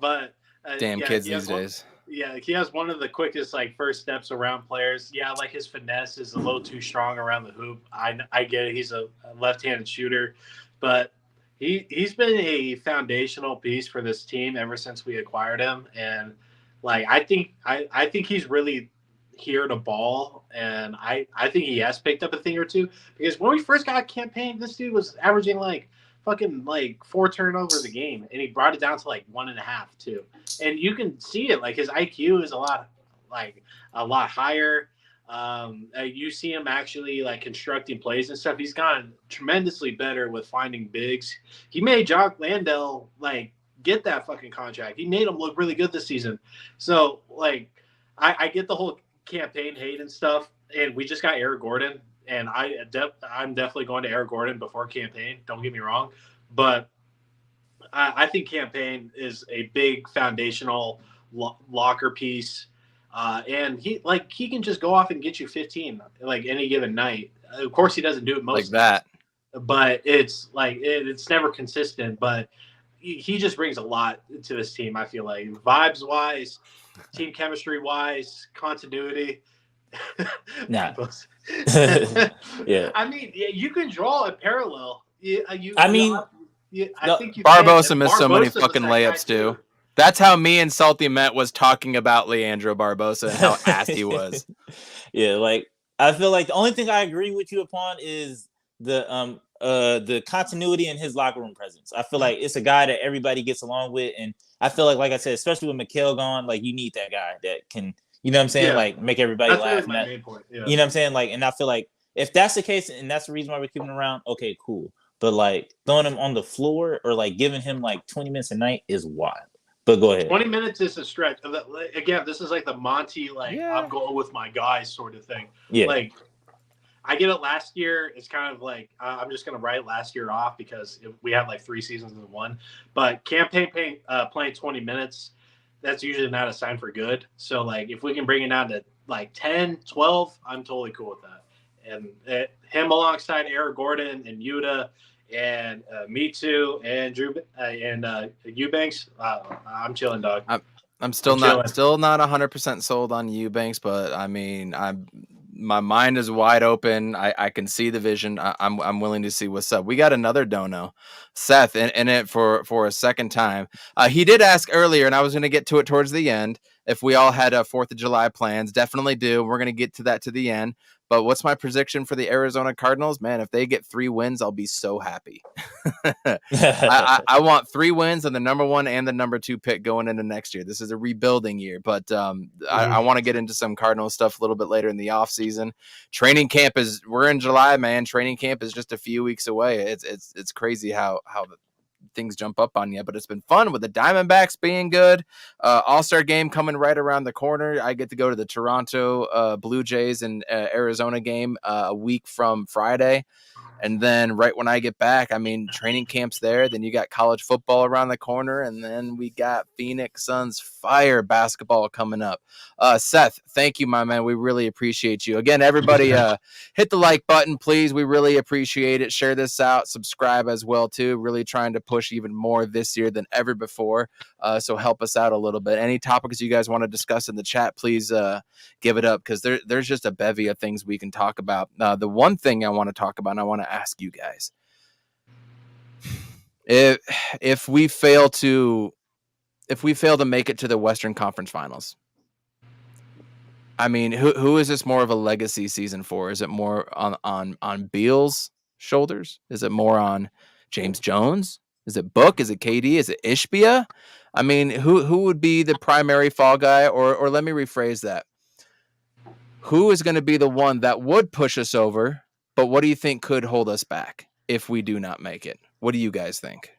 but damn kids these days. Yeah, he has one of the quickest like first steps around players. Yeah, like his finesse is a little too strong around the hoop. I get it. He's a left-handed shooter, but he's been a foundational piece for this team ever since we acquired him. And like I think he's really here to ball, and I think he has picked up a thing or two, because when we first got Campaign, this dude was averaging like fucking like 4 turnovers a game, and he brought it down to like 1.5 too. And you can see it, like his IQ is a lot higher. You see him actually like constructing plays and stuff. He's gotten tremendously better with finding bigs. He made Jock Landale like get that fucking contract. He made him look really good this season. So like I get the whole Campaign hate and stuff, and we just got Eric Gordon. And I'm definitely going to Eric Gordon before Campaign. Don't get me wrong, but I think Campaign is a big foundational locker piece, and he can just go off and get you 15 like any given night. Of course, he doesn't do it most like that, but it's like it's never consistent. But he just brings a lot to this team. I feel like vibes wise, team chemistry wise, continuity. Nah. Yeah. I mean, you can draw a parallel. I think Barbosa missed so many fucking layups too. That's how me and Salty Met was talking about Leandro Barbosa and how ass he was. Yeah, like I feel like the only thing I agree with you upon is the continuity in his locker room presence. I feel like it's a guy that everybody gets along with, and I feel like I said, especially with Mikal gone, like you need that guy that can. You know what I'm saying? Yeah. Like make everybody laugh. My main point. Yeah. You know what I'm saying? Like, and I feel like if that's the case, and that's the reason why we're keeping him around, okay, cool. But like throwing him on the floor or like giving him like 20 minutes a night is wild. But go ahead. 20 minutes is a stretch. Again, this is like the Monty, I'm going with my guys sort of thing. Yeah. Like, I get it last year. It's kind of like I'm just going to write last year off because we have like 3 seasons in one. But campaign playing 20 minutes, that's usually not a sign for good. So, like, if we can bring it down to like 10, 12, I'm totally cool with that. And him alongside Eric Gordon and Yuta and Me Too and Drew and Eubanks, I'm chilling, dog. I'm still not 100% sold on Eubanks, but I mean, my mind is wide open. I can see the vision. I'm willing to see what's up. We got another dono, Seth, in it for a second time. He did ask earlier, and I was going to get to it towards the end, if we all had 4th of July plans. Definitely do. We're going to get to that to the end. But what's my prediction for the Arizona Cardinals? Man, if they get 3 wins, I'll be so happy. I want 3 wins and the number 1 and the number 2 pick going into next year. This is a rebuilding year, but I want to get into some Cardinals stuff a little bit later in the offseason. Training camp we're in July, man. Training camp is just a few weeks away. It's crazy how things jump up on you, but it's been fun with the Diamondbacks being good. All-Star game coming right around the corner. I get to go to the Toronto Blue Jays and Arizona game a week from Friday. And then right when I get back, I mean, training camp's there. Then you got college football around the corner. And then we got Phoenix Suns Fire basketball coming up. Seth, thank you, my man. We really appreciate you. Again, everybody hit the like button, please. We really appreciate it. Share this out. Subscribe as well, too. Really trying to push even more this year than ever before. So help us out a little bit. Any topics you guys want to discuss in the chat, please give it up, because there's just a bevy of things we can talk about. The one thing I want to talk about, and I want to ask you guys, if we fail to make it to the Western Conference Finals, I mean, who is this more of a legacy season for? Is it more on Beal's shoulders? Is it more on James Jones? Is it Book? Is it KD? Is it ISHBIA? I mean, who would be the primary fall guy? Or let me rephrase that. Who is going to be the one that would push us over, but what do you think could hold us back if we do not make it? What do you guys think?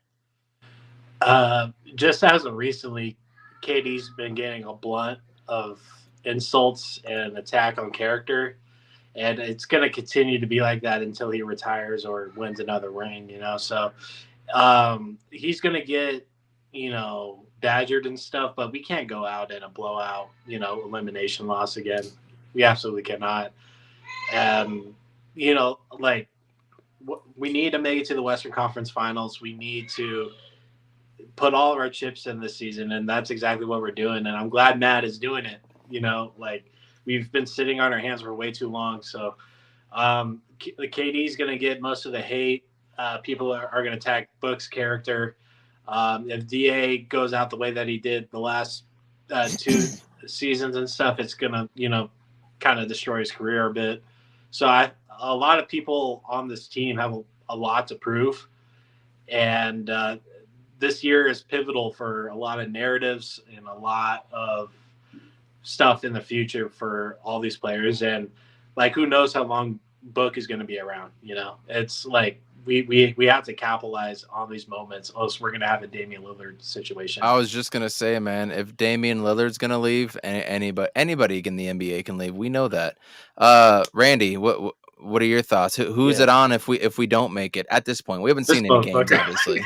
Just as of recently, KD's been getting a blunt of insults and attack on character, and it's going to continue to be like that until he retires or wins another ring, So he's going to get, badgered and stuff, but we can't go out in a blowout, elimination loss again. We absolutely cannot. We need to make it to the Western Conference Finals. We need to put all of our chips in this season, and that's exactly what we're doing. And I'm glad Matt is doing it. We've been sitting on our hands for way too long. So KD's going to get most of the hate. People are going to attack Book's character. If DA goes out the way that he did the last 2 seasons and stuff, it's going to, kind of destroy his career a bit. So a lot of people on this team have a lot to prove. And this year is pivotal for a lot of narratives and a lot of stuff in the future for all these players. And who knows how long Book is going to be around, It's like we have to capitalize on these moments, else we're going to have a Damian Lillard situation. I was just going to say, man, if Damian Lillard's going to leave, anybody in the NBA can leave. We know that. Randy, what are your thoughts? Who's it on if we don't make it at this point? We haven't seen any games, obviously.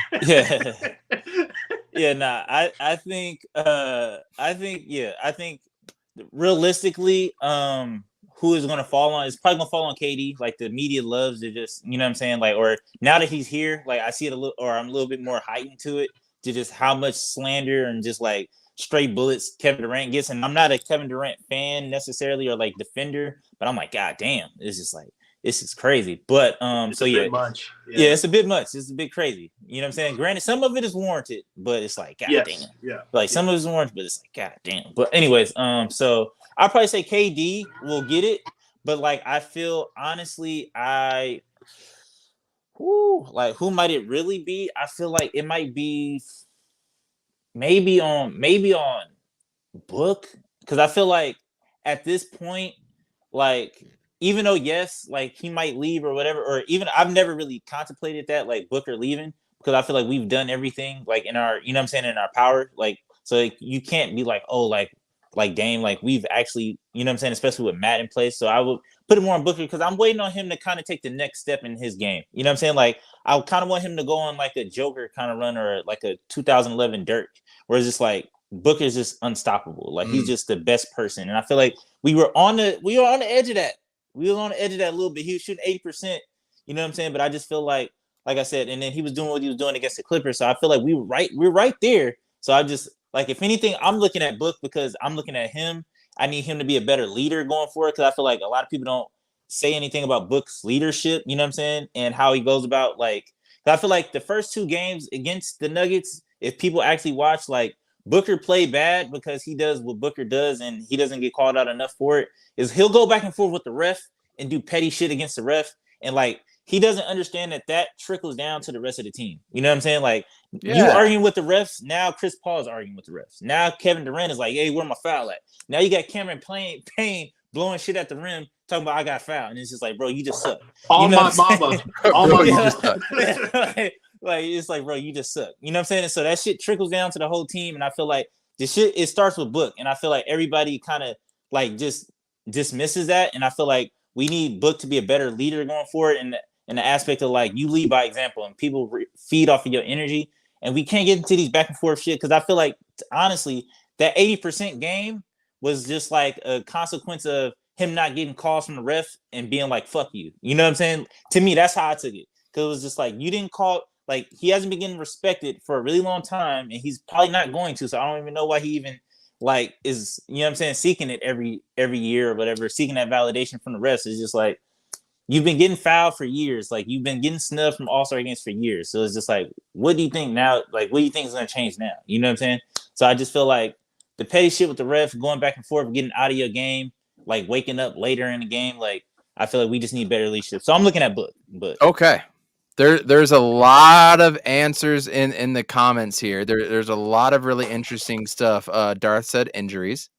I think realistically, who is going to fall on? It's probably going to fall on KD. The media loves to just, you know what I'm saying? Or now that he's here, I see it I'm a little bit more heightened to it, to just how much slander and just straight bullets Kevin Durant gets. And I'm not a Kevin Durant fan necessarily or defender, but I'm God damn, it's just this is crazy. But it's a bit much. Yeah, it's a bit much. It's a bit crazy. You know what I'm saying? Granted, some of it is warranted, but it's God damn. Yeah. Some of it is warranted, but it's God damn. But anyways, so I'll probably say KD will get it, but I feel honestly, who might it really be? I feel it might be maybe on Book, because I feel at this point, even though yes, he might leave or whatever, or even I've never really contemplated that Booker leaving, because I feel we've done everything in our, you know what I'm saying, in our power. So like, you can't be like, oh, like Dame, like we've actually, you know what I'm saying, especially with Matt in place. So I would put it more on Booker because I'm waiting on him to kind of take the next step in his game. You know what I'm saying? Like I kind of want him to go on like a Joker kind of run or like a 2011 Dirk, where it's just like Booker's just unstoppable. Like he's just the best person. And I feel like we were on the edge of that. We were on the edge of that a little bit. He was shooting 80%. You know what I'm saying? But I just feel like I said, and then he was doing what he was doing against the Clippers. So I feel like we're right there. So I just like, if anything, I'm looking at Book because I'm looking at him. I need him to be a better leader going forward because I feel like a lot of people don't say anything about Book's leadership, you know what I'm saying? And how he goes about like, I feel like the first 2 games against the Nuggets, if people actually watch, like Booker play bad because he does what Booker does and he doesn't get called out enough for it, is he'll go back and forth with the ref and do petty shit against the ref. And like, he doesn't understand that trickles down to the rest of the team. You know what I'm saying? Like you arguing with the refs. Now Chris Paul is arguing with the refs. Now Kevin Durant is like, hey, where my foul at? Now you got Cameron Payne blowing shit at the rim, talking about I got foul. And it's just like, bro, you just suck. All you know my mama. All my mama. Like it's like, bro, you just suck. You know what I'm saying? And so that shit trickles down to the whole team. And I feel like this shit, it starts with Book. And I feel like everybody kind of like just dismisses that. And I feel like we need Book to be a better leader going forward. And in the aspect of like you lead by example and people feed off of your energy, and we can't get into these back and forth shit because I feel like honestly that 80% game was just like a consequence of him not getting calls from the ref and being like fuck you. You know what I'm saying? To me, that's how I took it because it was just like you didn't call. Like he hasn't been getting respected for a really long time, and he's probably not going to. So I don't even know why he even like is, you know what I'm saying, seeking it every year or whatever, seeking that validation from the refs. Is just like, you've been getting fouled for years. Like you've been getting snubbed from All-Star games for years. So it's just like, what do you think now? Like, what do you think is going to change now? You know what I'm saying? So I just feel like the petty shit with the ref, going back and forth, getting out of your game, like waking up later in the game. Like I feel like we just need better leadership. So I'm looking at Book. But okay, there's a lot of answers in the comments here. There's a lot of really interesting stuff. Darth said injuries.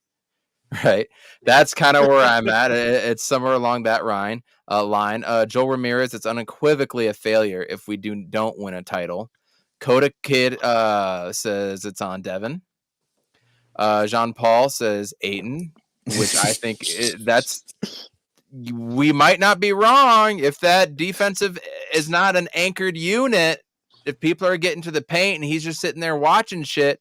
Right. That's kind of where I'm at. It's somewhere along that line. Joel Ramirez, it's unequivocally a failure if we don't win a title. Coda Kid says it's on Devin. Jean Paul says Ayton, which I think we might not be wrong if that defensive is not an anchored unit. If people are getting to the paint and he's just sitting there watching shit,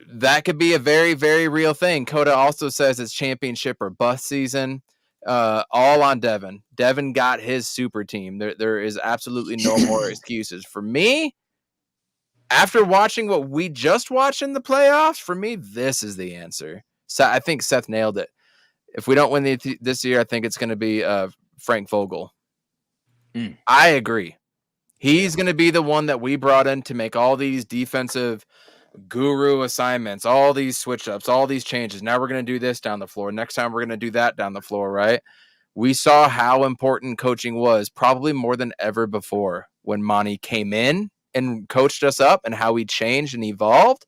that could be a very, very real thing. Coda also says it's championship or bust season. All on Devin. Devin got his super team. There is absolutely no more excuses. For me, after watching what we just watched in the playoffs, for me, this is the answer. So I think Seth nailed it. If we don't win this year, I think it's going to be Frank Vogel. I agree. He's going to be the one that we brought in to make all these defensive guru assignments, all these switch ups, all these changes. Now we're going to do this down the floor. Next time we're going to do that down the floor, right? We saw how important coaching was, probably more than ever before, when Monty came in and coached us up, and how he changed and evolved,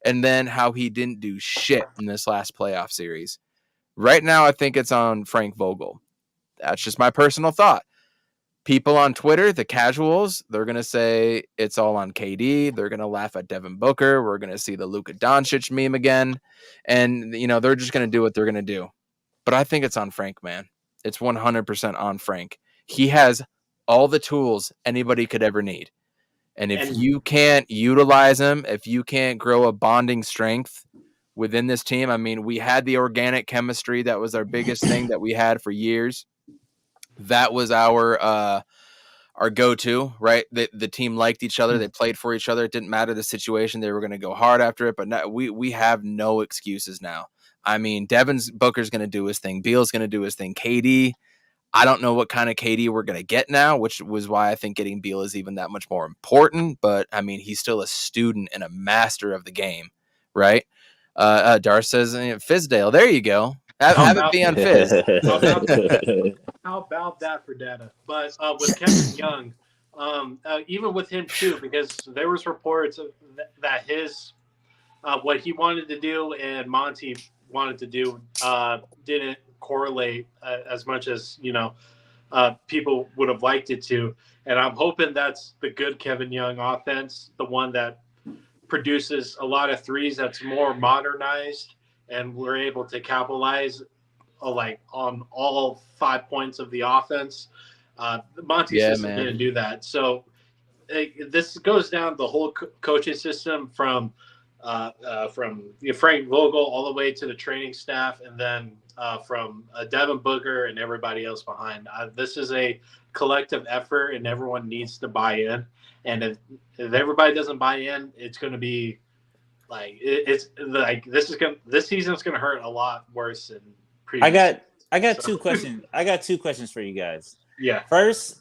and then how he didn't do shit in this last playoff series. Right now, I think it's on Frank Vogel. That's just my personal thought. People on Twitter, the casuals, they're going to say it's all on KD. They're going to laugh at Devin Booker. We're going to see the Luka Doncic meme again. And, they're just going to do what they're going to do. But I think it's on Frank, man. It's 100% on Frank. He has all the tools anybody could ever need. And if you can't utilize them, if you can't grow a bonding strength within this team, I mean, we had the organic chemistry. That was our biggest thing that we had for years. That was our go-to, right? The team liked each other. They played for each other. It didn't matter the situation. They were going to go hard after it. But now, we have no excuses now. I mean, Booker's going to do his thing. Beal's going to do his thing. KD, I don't know what kind of KD we're going to get now, which was why I think getting Beal is even that much more important. But, I mean, he's still a student and a master of the game, right? Dar says, Fizdale, there you go. Have it be on Fizz. How about that for data? But with Kevin Young, even with him too, because there was reports of that his what he wanted to do and Monty wanted to do didn't correlate as much as people would have liked it to. And I'm hoping that's the good Kevin Young offense, the one that produces a lot of threes that's more modernized, and we're able to capitalize on all 5 points of the offense. Monty's system didn't do that. So this goes down the whole coaching system from Frank Vogel all the way to the training staff, and then from Devin Booker and everybody else behind. This is a collective effort, and everyone needs to buy in. And if everybody doesn't buy in, it's going to be this season's going to hurt a lot worse than previous. I got 2 questions. I got 2 questions for you guys. Yeah. First,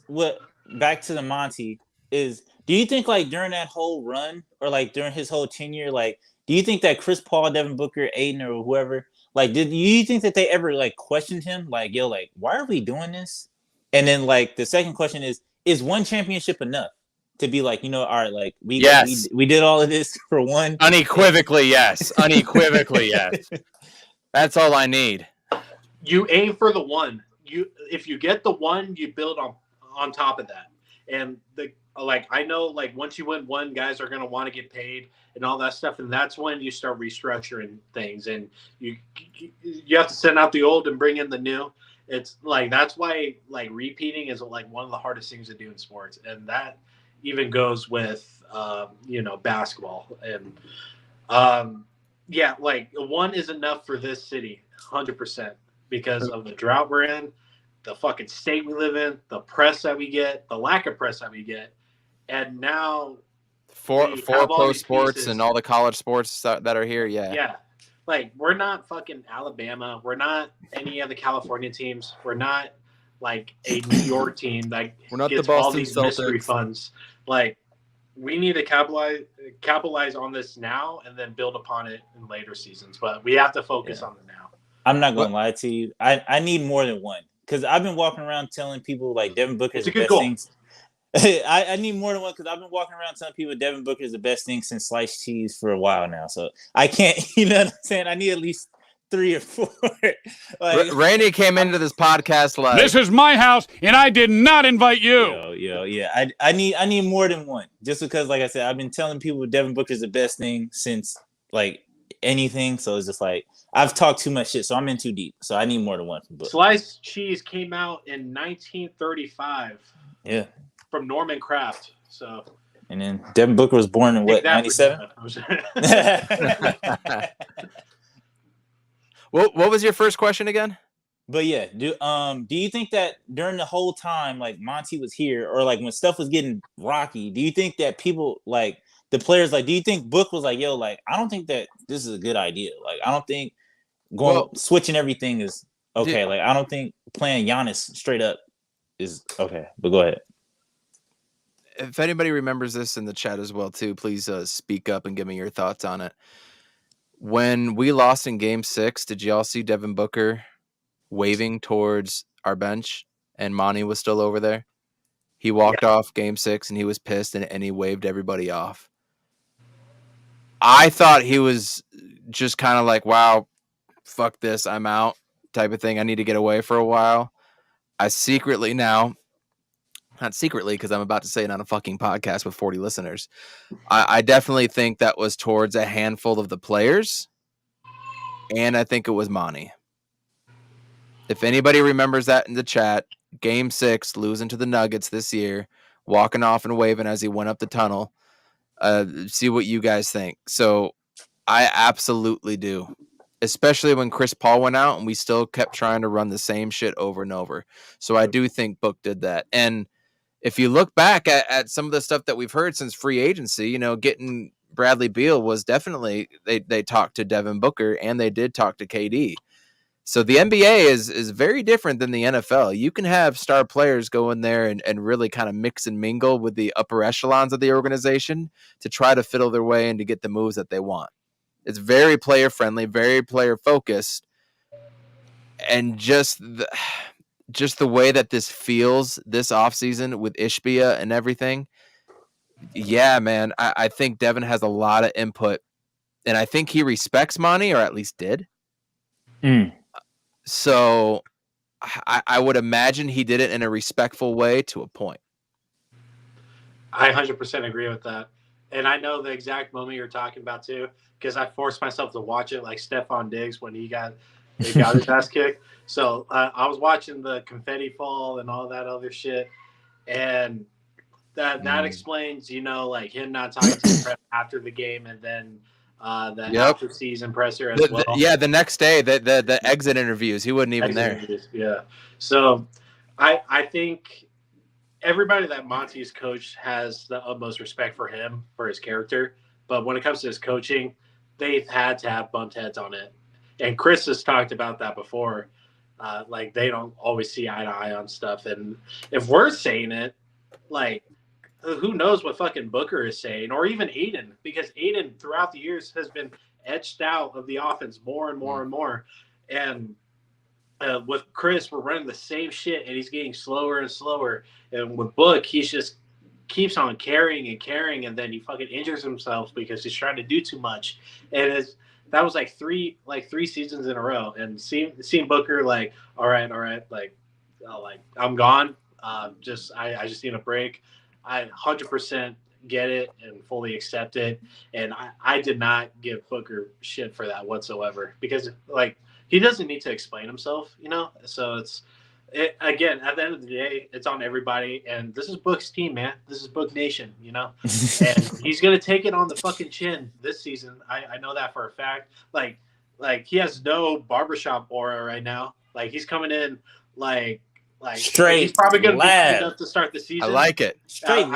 back to the Monty is, do you think during that whole run or during his whole tenure, do you think that Chris Paul, Devin Booker, Aiden, or whoever, did you think that they ever questioned him? Why are we doing this? And then the second question is one championship enough to be all right, we did all of this for one? Unequivocally, yes. Unequivocally, yes. That's all I need. You aim for the one. If you get the one, you build on top of that. And I know once you win one, guys are going to want to get paid and all that stuff, and that's when you start restructuring things, and you have to send out the old and bring in the new. It's that's why repeating is one of the hardest things to do in sports, and that even goes with basketball. And one is enough for this city, 100%, because of the drought we're in, the fucking state we live in, the press that we get, the lack of press that we get, and now four pro sports and all the college sports that are here. Yeah. We're not fucking Alabama. We're not any of the California teams. We're not a New York team that we're not gets the Boston all these Celtics. Mystery funds. We need to capitalize on this now and then build upon it in later seasons. But we have to focus on the now. I'm not gonna lie to you. I need more than one, because I've been walking around telling people Devin Booker is the best thing. I need more than one, because I've been walking around telling people Devin Booker is the best thing since sliced cheese for a while now. So I can't, you know what I'm saying? I need at least 3 or 4. Randy came into this podcast this is my house, and I did not invite you. Yeah. I need more than one, just because, like I said, I've been telling people Devin Booker is the best thing since anything. So it's just I've talked too much shit, so I'm in too deep. So I need more than one from Booker. Sliced cheese came out in 1935. Yeah. From Norman Kraft. So. And then Devin Booker was born in what, 97? What was your first question again? But yeah, do you think that during the whole time Monty was here, or when stuff was getting rocky, do you think that people the players do you think Book was yo, I don't think that this is a good idea. I don't think switching everything is okay. I don't think playing Giannis straight up is okay. But go ahead. If anybody remembers this in the chat as well too, please speak up and give me your thoughts on it. When we lost in Game 6, did y'all see Devin Booker waving towards our bench and Monty was still over there? He walked off Game 6 and he was pissed and he waved everybody off. I thought he was just kind of wow, fuck this, I'm out type of thing. I need to get away for a while. I secretly now, not secretly because I'm about to say it on a fucking podcast with 40 listeners, I definitely think that was towards a handful of the players, and I think it was Monty. If anybody remembers that in the chat, Game 6, losing to the Nuggets this year, walking off and waving as he went up the tunnel. See what you guys think. So I absolutely do, especially when Chris Paul went out and we still kept trying to run the same shit over and over. So I do think Book did that. And if you look back at some of the stuff that we've heard since free agency, getting Bradley Beal was definitely, they talked to Devin Booker and they did talk to KD. So the NBA is very different than the NFL. You can have star players go in there and really kind of mix and mingle with the upper echelons of the organization to try to fiddle their way and to get the moves that they want. It's very player friendly, very player focused. And just the way that this feels this offseason with ISHBIA and everything. Yeah, man, I think Devin has a lot of input. And I think he respects Monty, or at least did. So I would imagine he did it in a respectful way to a point. I 100% agree with that. and I know the exact moment you're talking about too, because I forced myself to watch it like Stephon Diggs when he got his ass kicked. So I was watching the confetti fall and all that other shit, and that explains, like him not talking to the press after the game, and then the after season presser as well. The next day, the exit interviews, he wasn't even there. Yeah. So I think everybody that Monty's coached has the utmost respect for him, for his character. But when it comes to his coaching, they've had to have bumped heads on it. And Chris has talked about that before. Like, they don't always see eye to eye on stuff. And if we're saying it, like, who knows what fucking Booker is saying, or even Aiden, because Aiden throughout the years has been etched out of the offense more and more and more. And with Chris, we're running the same shit, and he's getting slower and slower. And with Book, he's just keeps on carrying, and then he fucking injures himself because he's trying to do too much. And that was like three seasons in a row. And seeing Booker like, all right, like I'm gone. I just need a break. I 100% get it and fully accept it. And I did not give Booker shit for that whatsoever, because like, he doesn't need to explain himself, So again, at the end of the day, it's on everybody. And this is Book's team, man. This is Book Nation, And he's going to take it on the fucking chin this season. I know that for a fact. Like he has no barbershop aura right now. Like, he's coming in like straight. He's probably going to be enough to start the season. I like it. Straight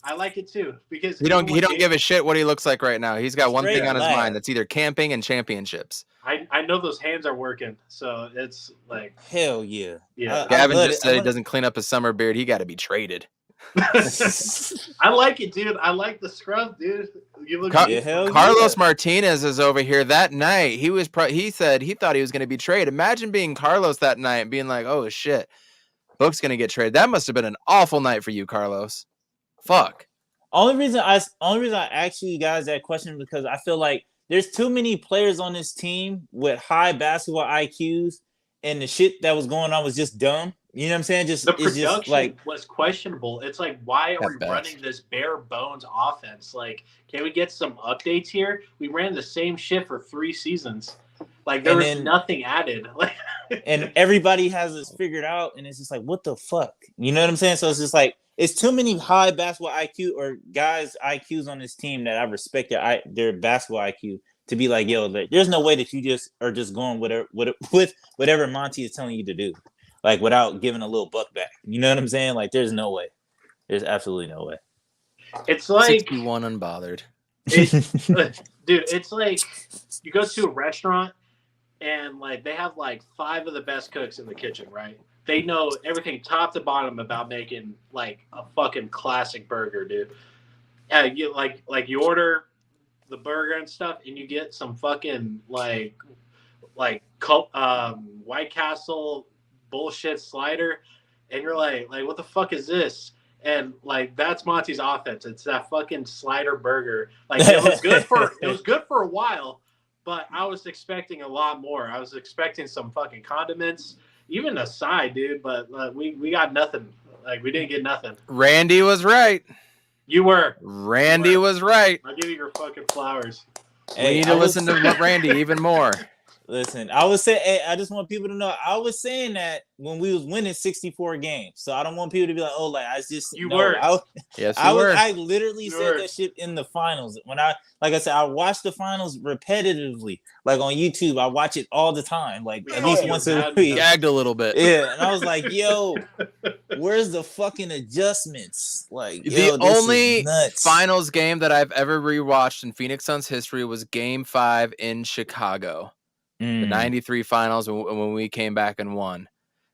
I like it too because he don't give a shit what he looks like right now. He's got one thing on his mind. That's either camping and championships. I know those hands are working, so it's like hell yeah. Gavin just said he doesn't clean up his summer beard. He got to be traded. I like it, dude. I like the scrub, dude. You look Carlos Martinez is over here. That night he said he thought he was going to be traded. Imagine being Carlos that night and being like, oh shit, Book's going to get traded. That must have been an awful night for you, Carlos. Fuck. Only reason I asked you guys that question because I feel like there's too many players on this team with high basketball IQs, and the shit that was going on was just dumb. You know what I'm saying? The production was questionable. It's like, why are we running this bare bones offense? Like, can we get some updates here? We ran the same shit for 3 seasons. Like, there was nothing added. And everybody has this figured out, and it's just like, what the fuck? You know what I'm saying? So it's just like, it's too many high basketball IQ or guys IQs on this team that I respect their basketball IQ to be like, yo, there's no way that you just are just going with whatever Monty is telling you to do, like without giving a little buck back. You know what I'm saying? Like, there's no way. There's absolutely no way. It's like 61 unbothered. Dude, it's like you go to a restaurant and like they have like 5 of the best cooks in the kitchen, right? They know everything top to bottom about making like a fucking classic burger, dude. You you order the burger and stuff, and you get some fucking like White Castle bullshit slider, and you're like what the fuck is this? And like, that's Monty's offense. It's that fucking slider burger. Like, it was good for a while, but I was expecting a lot more. I was expecting some fucking condiments. Even a side, dude, but we got nothing. Like, we didn't get nothing. Randy was right. You were. Randy was right. I'll give you your fucking flowers. Hey, we need to listen to Randy even more. Listen, I was saying, hey, I just want people to know, I was saying that when we was winning 64 games. So I don't want people to be like, oh, like, I just... You were. Yes, you were. I literally said that shit in the finals. When like I said, I watch the finals repetitively. Like, on YouTube, I watch it all the time. Like, at least once a week. Gagged a little bit. Yeah, and I was like, yo, where's the fucking adjustments? Like, the only finals game that I've ever rewatched in Phoenix Suns history was Game 5 in Chicago. The 93 finals when we came back and won.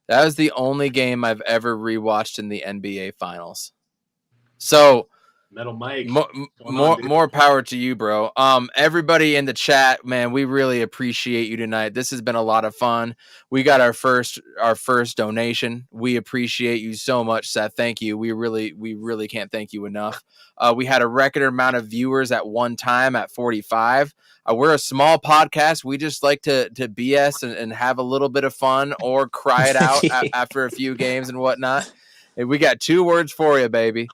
That was the only game I've ever rewatched in the NBA finals. So Metal Mike. More power to you, bro. Everybody in the chat, man, we really appreciate you tonight. This has been a lot of fun. We got our first donation. We appreciate you so much, Seth. Thank you. We really can't thank you enough. We had a record amount of viewers at one time at 45. We're a small podcast. We just like to BS and have a little bit of fun or cry it out after a few games and whatnot. And we got 2 words for you, baby.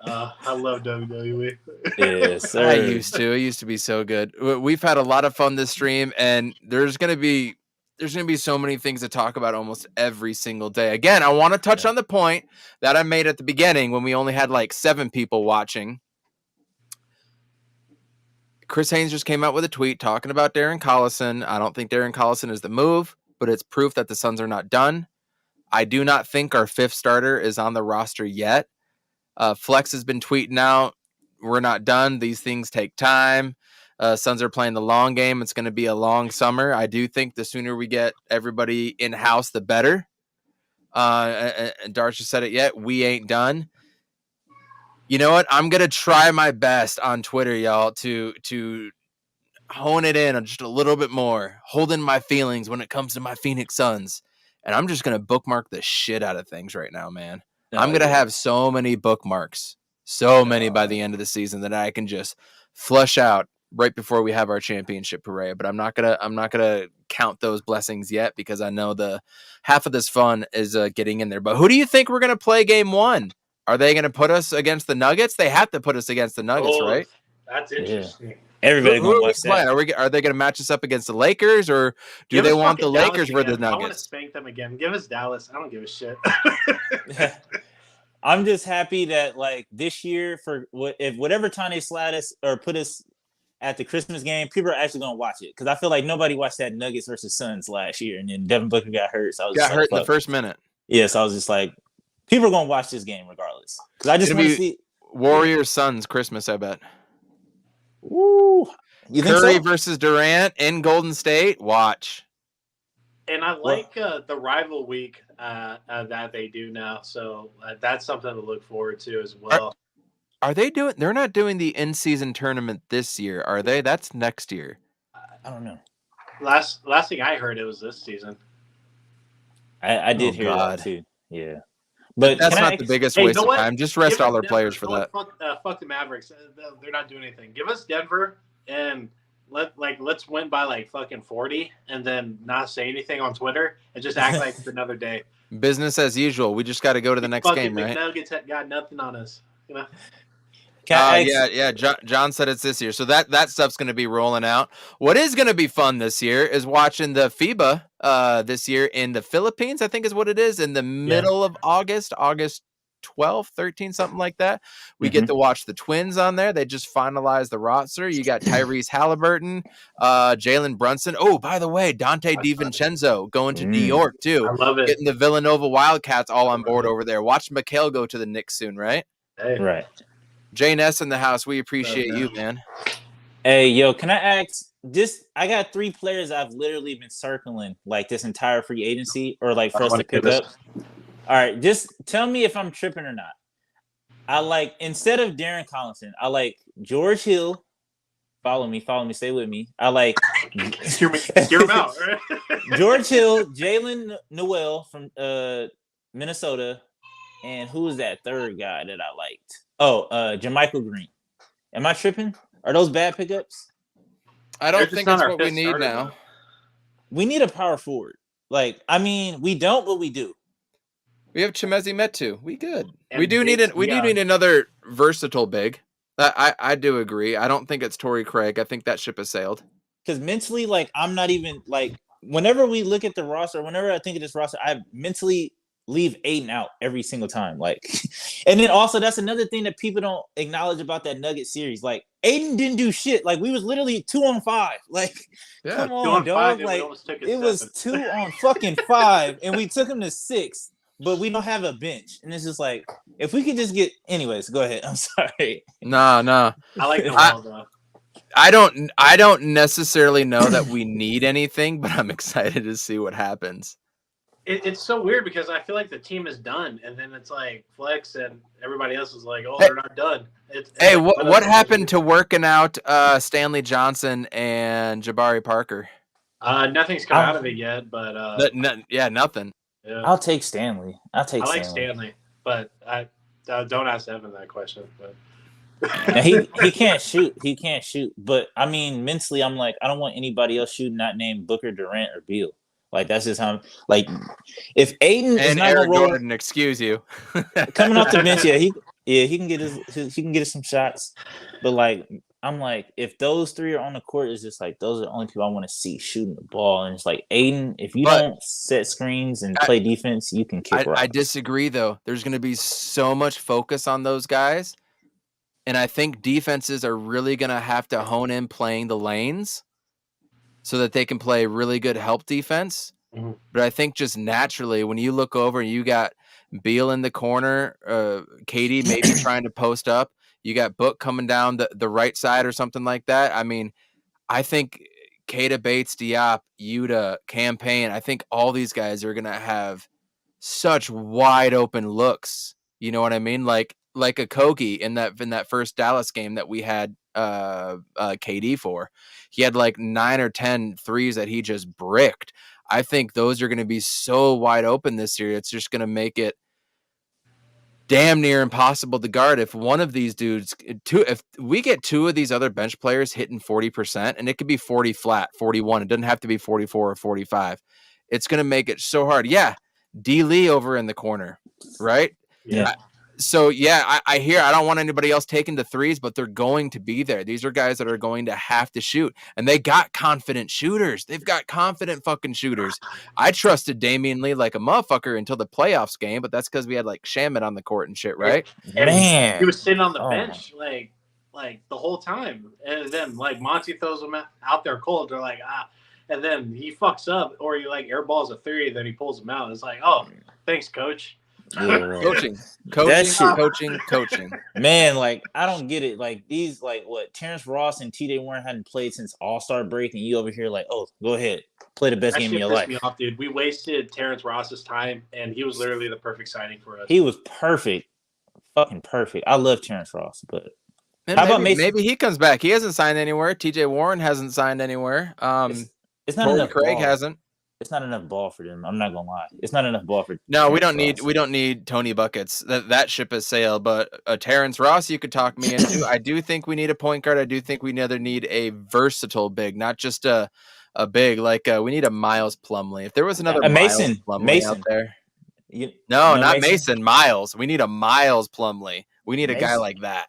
I love WWE. Yes, I sir. used to. It used to be so good. We've had a lot of fun this stream, and there's gonna be so many things to talk about almost every single day. Again, I want to touch on the point that I made at the beginning when we only had like 7 people watching. Chris Haynes just came out with a tweet talking about Darren Collison. I don't think Darren Collison is the move, but it's proof that the Suns are not done. I do not think our 5th starter is on the roster yet. Flex has been tweeting out, we're not done. These things take time. Suns are playing the long game. It's going to be a long summer. I do think the sooner we get everybody in-house, the better. And Darsh has said it yet. We ain't done. You know what? I'm going to try my best on Twitter, y'all, to hone it in just a little bit more, holding my feelings when it comes to my Phoenix Suns. And I'm just going to bookmark the shit out of things right now, man. I'm going to have so many bookmarks, so many by the end of the season that I can just flush out right before we have our championship parade. But I'm not going to count those blessings yet because I know the half of this fun is getting in there. But who do you think we're going to play game 1? Are they going to put us against the Nuggets? They have to put us against the Nuggets, right? That's interesting. Yeah. Everybody who gonna are watch that. Are they going to match us up against the Lakers, or do they want the Lakers for the Nuggets? I want to spank them again. Give us Dallas. I don't give a shit. I'm just happy that like this year, for whatever time they slide us or put us at the Christmas game, people are actually gonna watch it because I feel like nobody watched that Nuggets versus Suns last year, and then Devin Booker got hurt. So I was hurt in the first minute. Yeah, so I was just like, people are gonna watch this game regardless because I just want to see Warriors Suns Christmas. I bet. Woo! You think Curry so? versus Durant in Golden State. Watch. And I like the rival week that they do now, so that's something to look forward to as well. Are they doing? They're not doing the in-season tournament this year, are they? That's next year. I don't know. Last thing I heard, it was this season. I did hear that too. Yeah, but that's not the biggest waste of time. Just rest all their players for that. Fuck the Mavericks. They're not doing anything. Give us Denver and let's win by like fucking 40 and then not say anything on Twitter and just act like it's another day. Business as usual. We just got to go to the next game, right? Nuggets got nothing on us, you know. Yeah. John said it's this year, so that stuff's going to be rolling out. What is going to be fun this year is watching the FIBA this year in the Philippines. I think is what it is in the middle of August 12th, 13th, something like that. We get to watch the Twins on there. They just finalized the roster. You got Tyrese Halliburton, Jalen Brunson. Oh, by the way, Dante DiVincenzo going to New York too. I love it. Getting the Villanova Wildcats all on board over there. Watch Mikal go to the Knicks soon, right? Hey. Right. Jay Ness in the house. We appreciate you, man. Hey, yo, can I ask? I got 3 players I've literally been circling like this entire free agency or like for us to pick up. All right, just tell me if I'm tripping or not. I like, instead of Darren Collison, I like George Hill. Follow me, stay with me. I like hear him out. George Hill, Jalen Noel from Minnesota, and who was that third guy that I liked? Oh, Jermichael Green. Am I tripping? Are those bad pickups? I don't think that's what we need now. Though. We need a power forward. Like, I mean, we don't, but we do. We have Chimezi Metu. We good. And we do need another versatile big. I do agree. I don't think it's Torrey Craig. I think that ship has sailed. Because mentally, like, I'm not even like, whenever we look at the roster, whenever I think of this roster, I mentally leave Aiden out every single time. Like, and then also that's another thing that people don't acknowledge about that Nugget series. Like, Aiden didn't do shit. Like, we was literally 2 on 5. Like, come on, dog. Like, it was 2 on fucking 5, and we took him to 6. But we don't have a bench, and it's just like, if we could just get. Anyways, go ahead. I'm sorry. No. I like Noel though. I don't necessarily know that we need anything, but I'm excited to see what happens. It's so weird because I feel like the team is done, and then it's like Flex and everybody else is like, "Oh, they're not done." Hey, what happened to working out Stanley Johnson and Jabari Parker? Nothing's come out of it yet, but nothing. Yeah. I'll take Stanley. I like Stanley, but I don't ask Evan that question. But he can't shoot. He can't shoot. But I mean, mentally, I'm like, I don't want anybody else shooting not named Booker, Durant, or Beal. Like that's just how. Like if Aiden is And not gonna Eric roll Gordon, excuse you. coming off the bench, he can get he can get us some shots. But like I'm like, if those three are on the court, it's just like those are the only people I want to see shooting the ball. And it's like Aiden, if you But don't set screens and play defense, you can kick rocks. I disagree though. There's going to be so much focus on those guys, and I think defenses are really going to have to hone in playing the lanes so that they can play really good help defense. Mhm. But I think just naturally, when you look over and you got Beal in the corner, Katie maybe trying to post up, you got Book coming down the right side or something like that. I mean, I think Keita Bates, Diop, Yuta, Campaign, I think all these guys are going to have such wide open looks. You know what I mean? Like a Kogi in that first Dallas game that we had KD for. He had like 9 or 10 threes that he just bricked. I think those are going to be so wide open this year. It's just going to make it damn near impossible to guard. If one of these dudes, if we get two of these other bench players hitting 40%, and it could be 40 flat, 41, it doesn't have to be 44 or 45. It's going to make it so hard. Yeah. D Lee over in the corner, right? Yeah. I hear I don't want anybody else taking the threes, but they're going to be there. These are guys that are going to have to shoot, and they got confident shooters. They've got confident fucking shooters. I trusted Damian Lee like a motherfucker until the playoffs game, but that's because we had like Shamet on the court and shit, right? And Man, he was sitting on the bench like the whole time, and then like Monty throws him out there cold. They're like and then he fucks up, or he like airballs a three, then he pulls him out. It's like, oh, thanks, coach. yeah, Coaching. Man, like I don't get it. Like these, like what Terrence Ross and TJ Warren hadn't played since All-Star break, and you over here like, oh, go ahead, play the best That game of shit your pissed life. me off, dude. We wasted Terrence Ross's time, and he was literally the perfect signing for us. He was perfect, fucking perfect. I love Terrence Ross, but Man, how about Mason? Maybe he comes back. He hasn't signed anywhere. TJ Warren hasn't signed anywhere. It's not Torrey enough. Craig ball. hasn't. It's not enough ball for them. I'm not gonna lie. It's not enough ball for. No, Terrence we don't need Tony buckets. That ship has sailed. But Terrence Ross, you could talk me into. I do think we need a point guard. I do think we need a versatile big, not just a big. Like we need a Miles Plumlee. If there was another Mason out there, you no, know not Mason. Miles. We need a Miles Plumlee. We need a guy Mason. like that.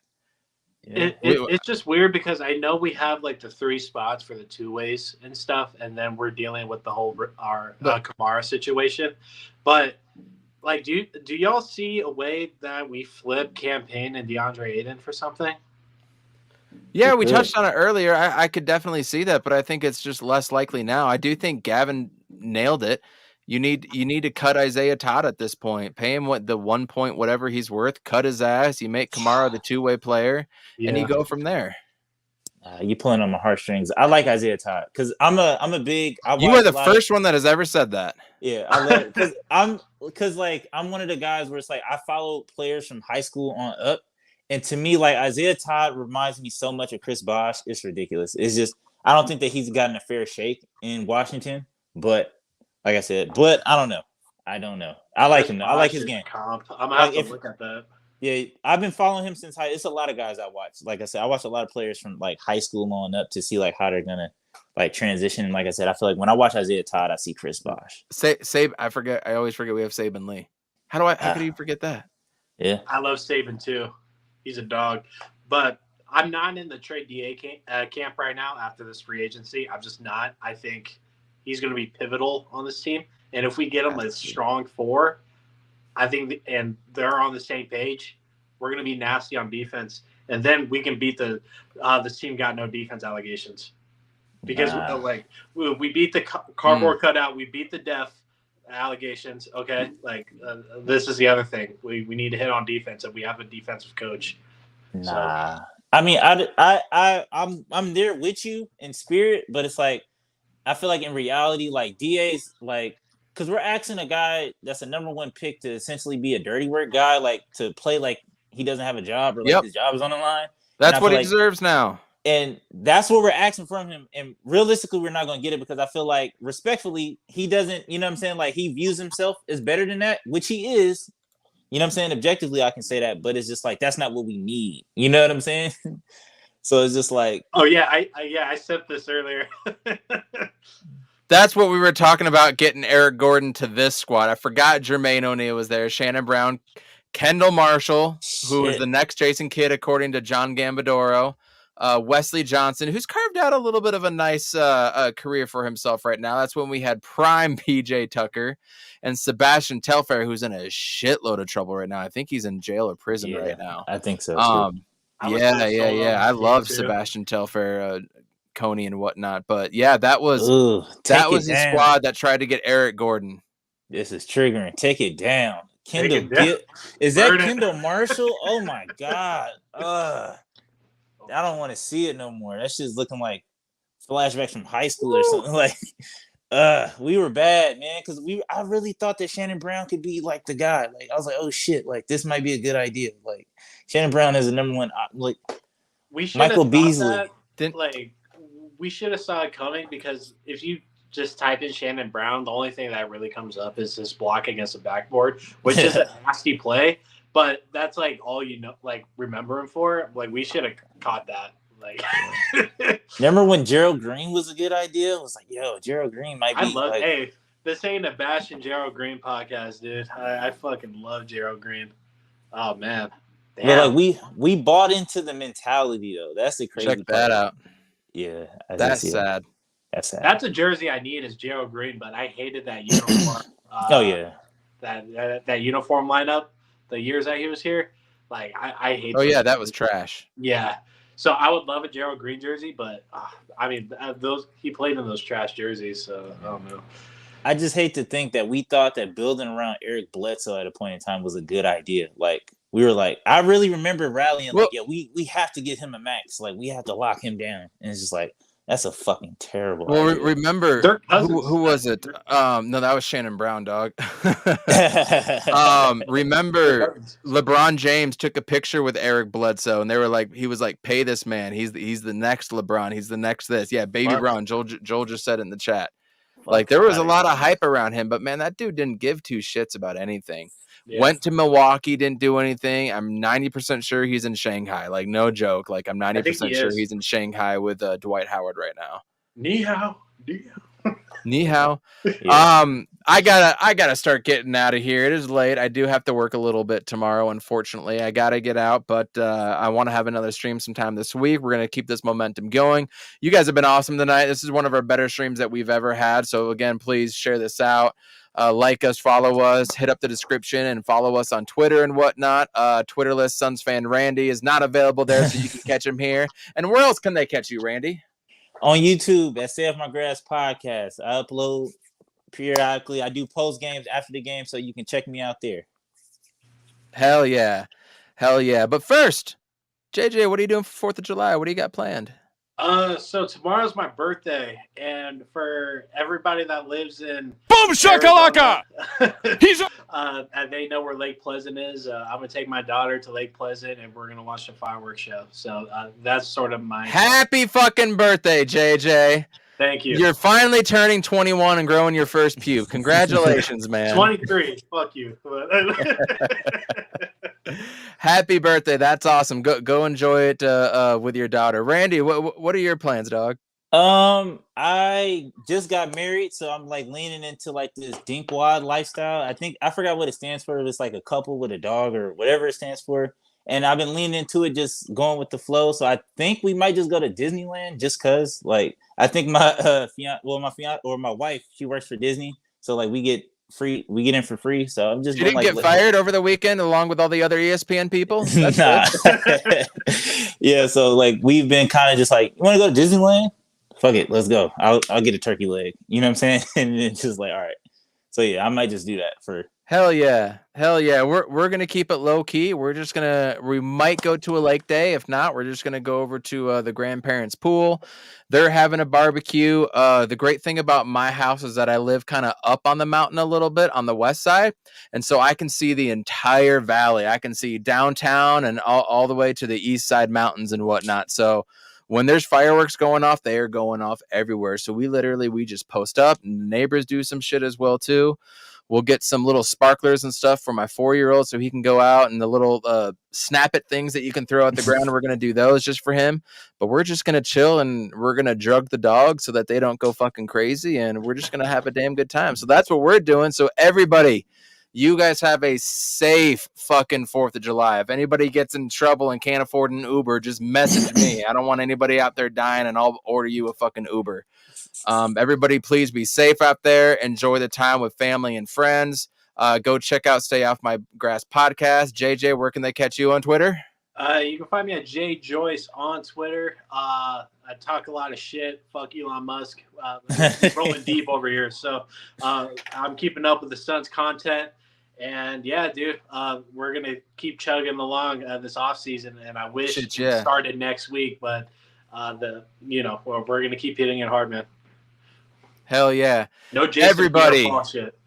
Yeah. It's just weird because I know we have like the 3 spots for the 2-ways and stuff, and then we're dealing with the whole Kamara situation. But like, do y'all see a way that we flip Campaign and DeAndre Ayton for something? Yeah, we touched on it earlier. I could definitely see that, but I think it's just less likely now. I do think Gavin nailed it. You need to cut Isaiah Todd at this point. Pay him what the 1 point whatever he's worth. Cut his ass. You make Kamara the 2-way player, and you go from there. You pulling on my heartstrings. I like Isaiah Todd because I'm a big. You are the first one that has ever said that. Yeah, I love because I'm one of the guys where it's like I follow players from high school on up, and to me, like Isaiah Todd reminds me so much of Chris Bosh. It's ridiculous. It's just I don't think that he's gotten a fair shake in Washington, but. Like I said, but I don't know. I like him though. I like his game. I'm gonna have to look at that. Yeah, I've been following him since high. It's a lot of guys I watch. Like I said, I watch a lot of players from like high school on up to see like how they're gonna like transition. And like I said, I feel like when I watch Isaiah Todd, I see Chris Bosh. I forget. I always forget we have Saban Lee. How could you forget that? Yeah, I love Saban too. He's a dog, but I'm not in the trade DA camp right now after this free agency. I'm just not. I think he's going to be pivotal on this team. And if we get him a strong 4, I think, and they're on the same page, we're going to be nasty on defense. And then we can beat this team got no defense allegations. Because, we beat the cardboard cutout. We beat the def allegations. Okay? This is the other thing. We need to hit on defense, and we have a defensive coach. Nah. So. I mean, I'm there with you in spirit, but it's like, I feel like in reality, like DA's like, because we're asking a guy that's a number 1 pick to essentially be a dirty work guy, like to play like he doesn't have a job or like his job is on the line. That's what he deserves now. And that's what we're asking from him. And realistically, we're not going to get it because I feel like respectfully, he doesn't, you know what I'm saying? Like he views himself as better than that, which he is. You know what I'm saying? Objectively, I can say that, but it's just like, that's not what we need. You know what I'm saying? So it's just like, oh yeah, I said this earlier. That's what we were talking about, getting Eric Gordon to this squad. I forgot Jermaine O'Neal was there, Shannon Brown, Kendall Marshall, who is the next Jason Kidd, according to John Gambadoro, Wesley Johnson, who's carved out a little bit of a nice career for himself right now. That's when we had prime PJ Tucker, and Sebastian Telfair, who's in a shitload of trouble right now. I think he's in jail or prison right now. I think so too. Yeah. I love Sebastian Telfair, Coney and whatnot. But yeah, that was the squad that tried to get Eric Gordon. This is triggering. Take it down. Kendall, is that Kendall Marshall? Oh my God. I don't want to see it no more. That shit's looking like flashbacks from high school or something. Like, we were bad, man, because I really thought that Shannon Brown could be like the guy. Like, I was like, oh shit, like this might be a good idea. Like, Shannon Brown is the number one. Like, Michael Beasley. We should have saw it coming, because if you just type in Shannon Brown, the only thing that really comes up is his block against the backboard, which is a nasty play. But that's like all remember him for. Like, we should have caught that. Like, remember when Gerald Green was a good idea? It was like, yo, Gerald Green might be. Hey, this ain't a Bash and Gerald Green podcast, dude. I fucking love Gerald Green. Oh man. Damn. But like we bought into the mentality though. That's the crazy. Check that out. Yeah, that's sad. That's sad. That's a jersey I need, is Gerald Green, but I hated that uniform. That uniform lineup. The years that he was here, like I hate. Oh yeah, that was trash. Yeah, so I would love a Gerald Green jersey, but I mean he played in those trash jerseys, so I don't know. I just hate to think that we thought that building around Eric Bledsoe at a point in time was a good idea. Like, we were like, I really remember rallying we have to get him a max. Like, we have to lock him down. And it's just like, that's a fucking terrible idea. Remember who was it? No, that was Shannon Brown, dog. Remember LeBron James took a picture with Eric Bledsoe, and they were like, he was like, pay this man. He's the next LeBron. He's the next this. Yeah, baby Brown. Joel just said it in the chat. Like, there was a lot of hype around him, but man, that dude didn't give two shits about anything. Yeah. Went to Milwaukee, didn't do anything. I'm 90% sure he's in Shanghai. Like, no joke. Like, I'm 90% sure he's in Shanghai with Dwight Howard right now. Ni hao. Ni hao. Yeah. I gotta start getting out of here. It is late. I do have to work a little bit tomorrow, unfortunately. I gotta get out, but I want to have another stream sometime this week. We're gonna keep this momentum going. You guys have been awesome tonight. This is one of our better streams that we've ever had. So again, please share this out. Like us, follow us, hit up the description, and follow us on Twitter and whatnot. Twitterless Suns fan Randy is not available there, so you can catch him here. And where else can they catch you, Randy? On YouTube at Stay Off My Grass Podcast. I upload periodically. I do post games after the game, so you can check me out there. Hell yeah. But first, JJ, what are you doing for 4th of July? What do you got planned? So tomorrow's my birthday, and for everybody that lives in Boom Shakalaka, and they know where Lake Pleasant is. I'm gonna take my daughter to Lake Pleasant, and we're gonna watch the fireworks show. So that's sort of my happy fucking birthday, JJ. Thank you. You're finally turning 21 and growing your first puke. Congratulations, man. 23. Fuck you. Happy birthday. That's awesome. Go enjoy it with your daughter. Randy, what are your plans, dog? I just got married, so I'm like leaning into like this dinkwad lifestyle. I forgot what it stands for. It's like a couple with a dog or whatever it stands for. And I've been leaning into it, just going with the flow. So I think we might just go to Disneyland just cause, like, I think my my wife, she works for Disney, so like we get in for free. So I'm just. You didn't get fired over the weekend along with all the other ESPN people? Nah. Yeah, so like we've been kind of just like, you want to go to Disneyland? Fuck it, let's go. I'll get a turkey leg. You know what I'm saying? And it's just like, all right. So yeah, I might just do that for. Hell yeah. We're gonna keep it low key. We might go to a lake day. If not, we're just gonna go over to the grandparents' pool. They're having a barbecue. The great thing about my house is that I live kind of up on the mountain a little bit on the west side, and so I can see the entire valley. I can see downtown and all the way to the east side mountains and whatnot. So when there's fireworks going off, they are going off everywhere. So we just post up, and the neighbors do some shit as well too. We'll get some little sparklers and stuff for my 4-year-old so he can go out, and the little snap it things that you can throw at the ground. We're going to do those just for him. But we're just going to chill, and we're going to drug the dogs so that they don't go fucking crazy. And we're just going to have a damn good time. So that's what we're doing. So everybody, you guys have a safe fucking 4th of July. If anybody gets in trouble and can't afford an Uber, just message me. I don't want anybody out there dying, and I'll order you a fucking Uber. Everybody, please be safe out there. Enjoy the time with family and friends. Go check out Stay Off My Grass podcast. JJ, where can they catch you on Twitter? You can find me at Jay Joyce on Twitter. I talk a lot of shit. Fuck Elon Musk. Rolling deep over here. So I'm keeping up with the Suns content. And yeah, dude, we're going to keep chugging along this offseason. And I wish it started next week. But, we're going to keep hitting it hard, man. Hell yeah. No Jason everybody. Shit.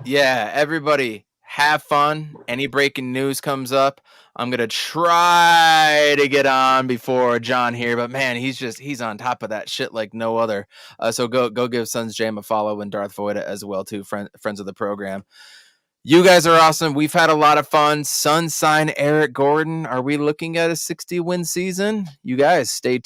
Yeah, everybody have fun. Any breaking news comes up, I'm going to try to get on before John here, but man, he's on top of that shit like no other. So go give Suns Jam a follow and Darth Voida as well too, friends of the program. You guys are awesome. We've had a lot of fun. Suns sign Eric Gordon. Are we looking at a 60-win season? You guys stay tuned.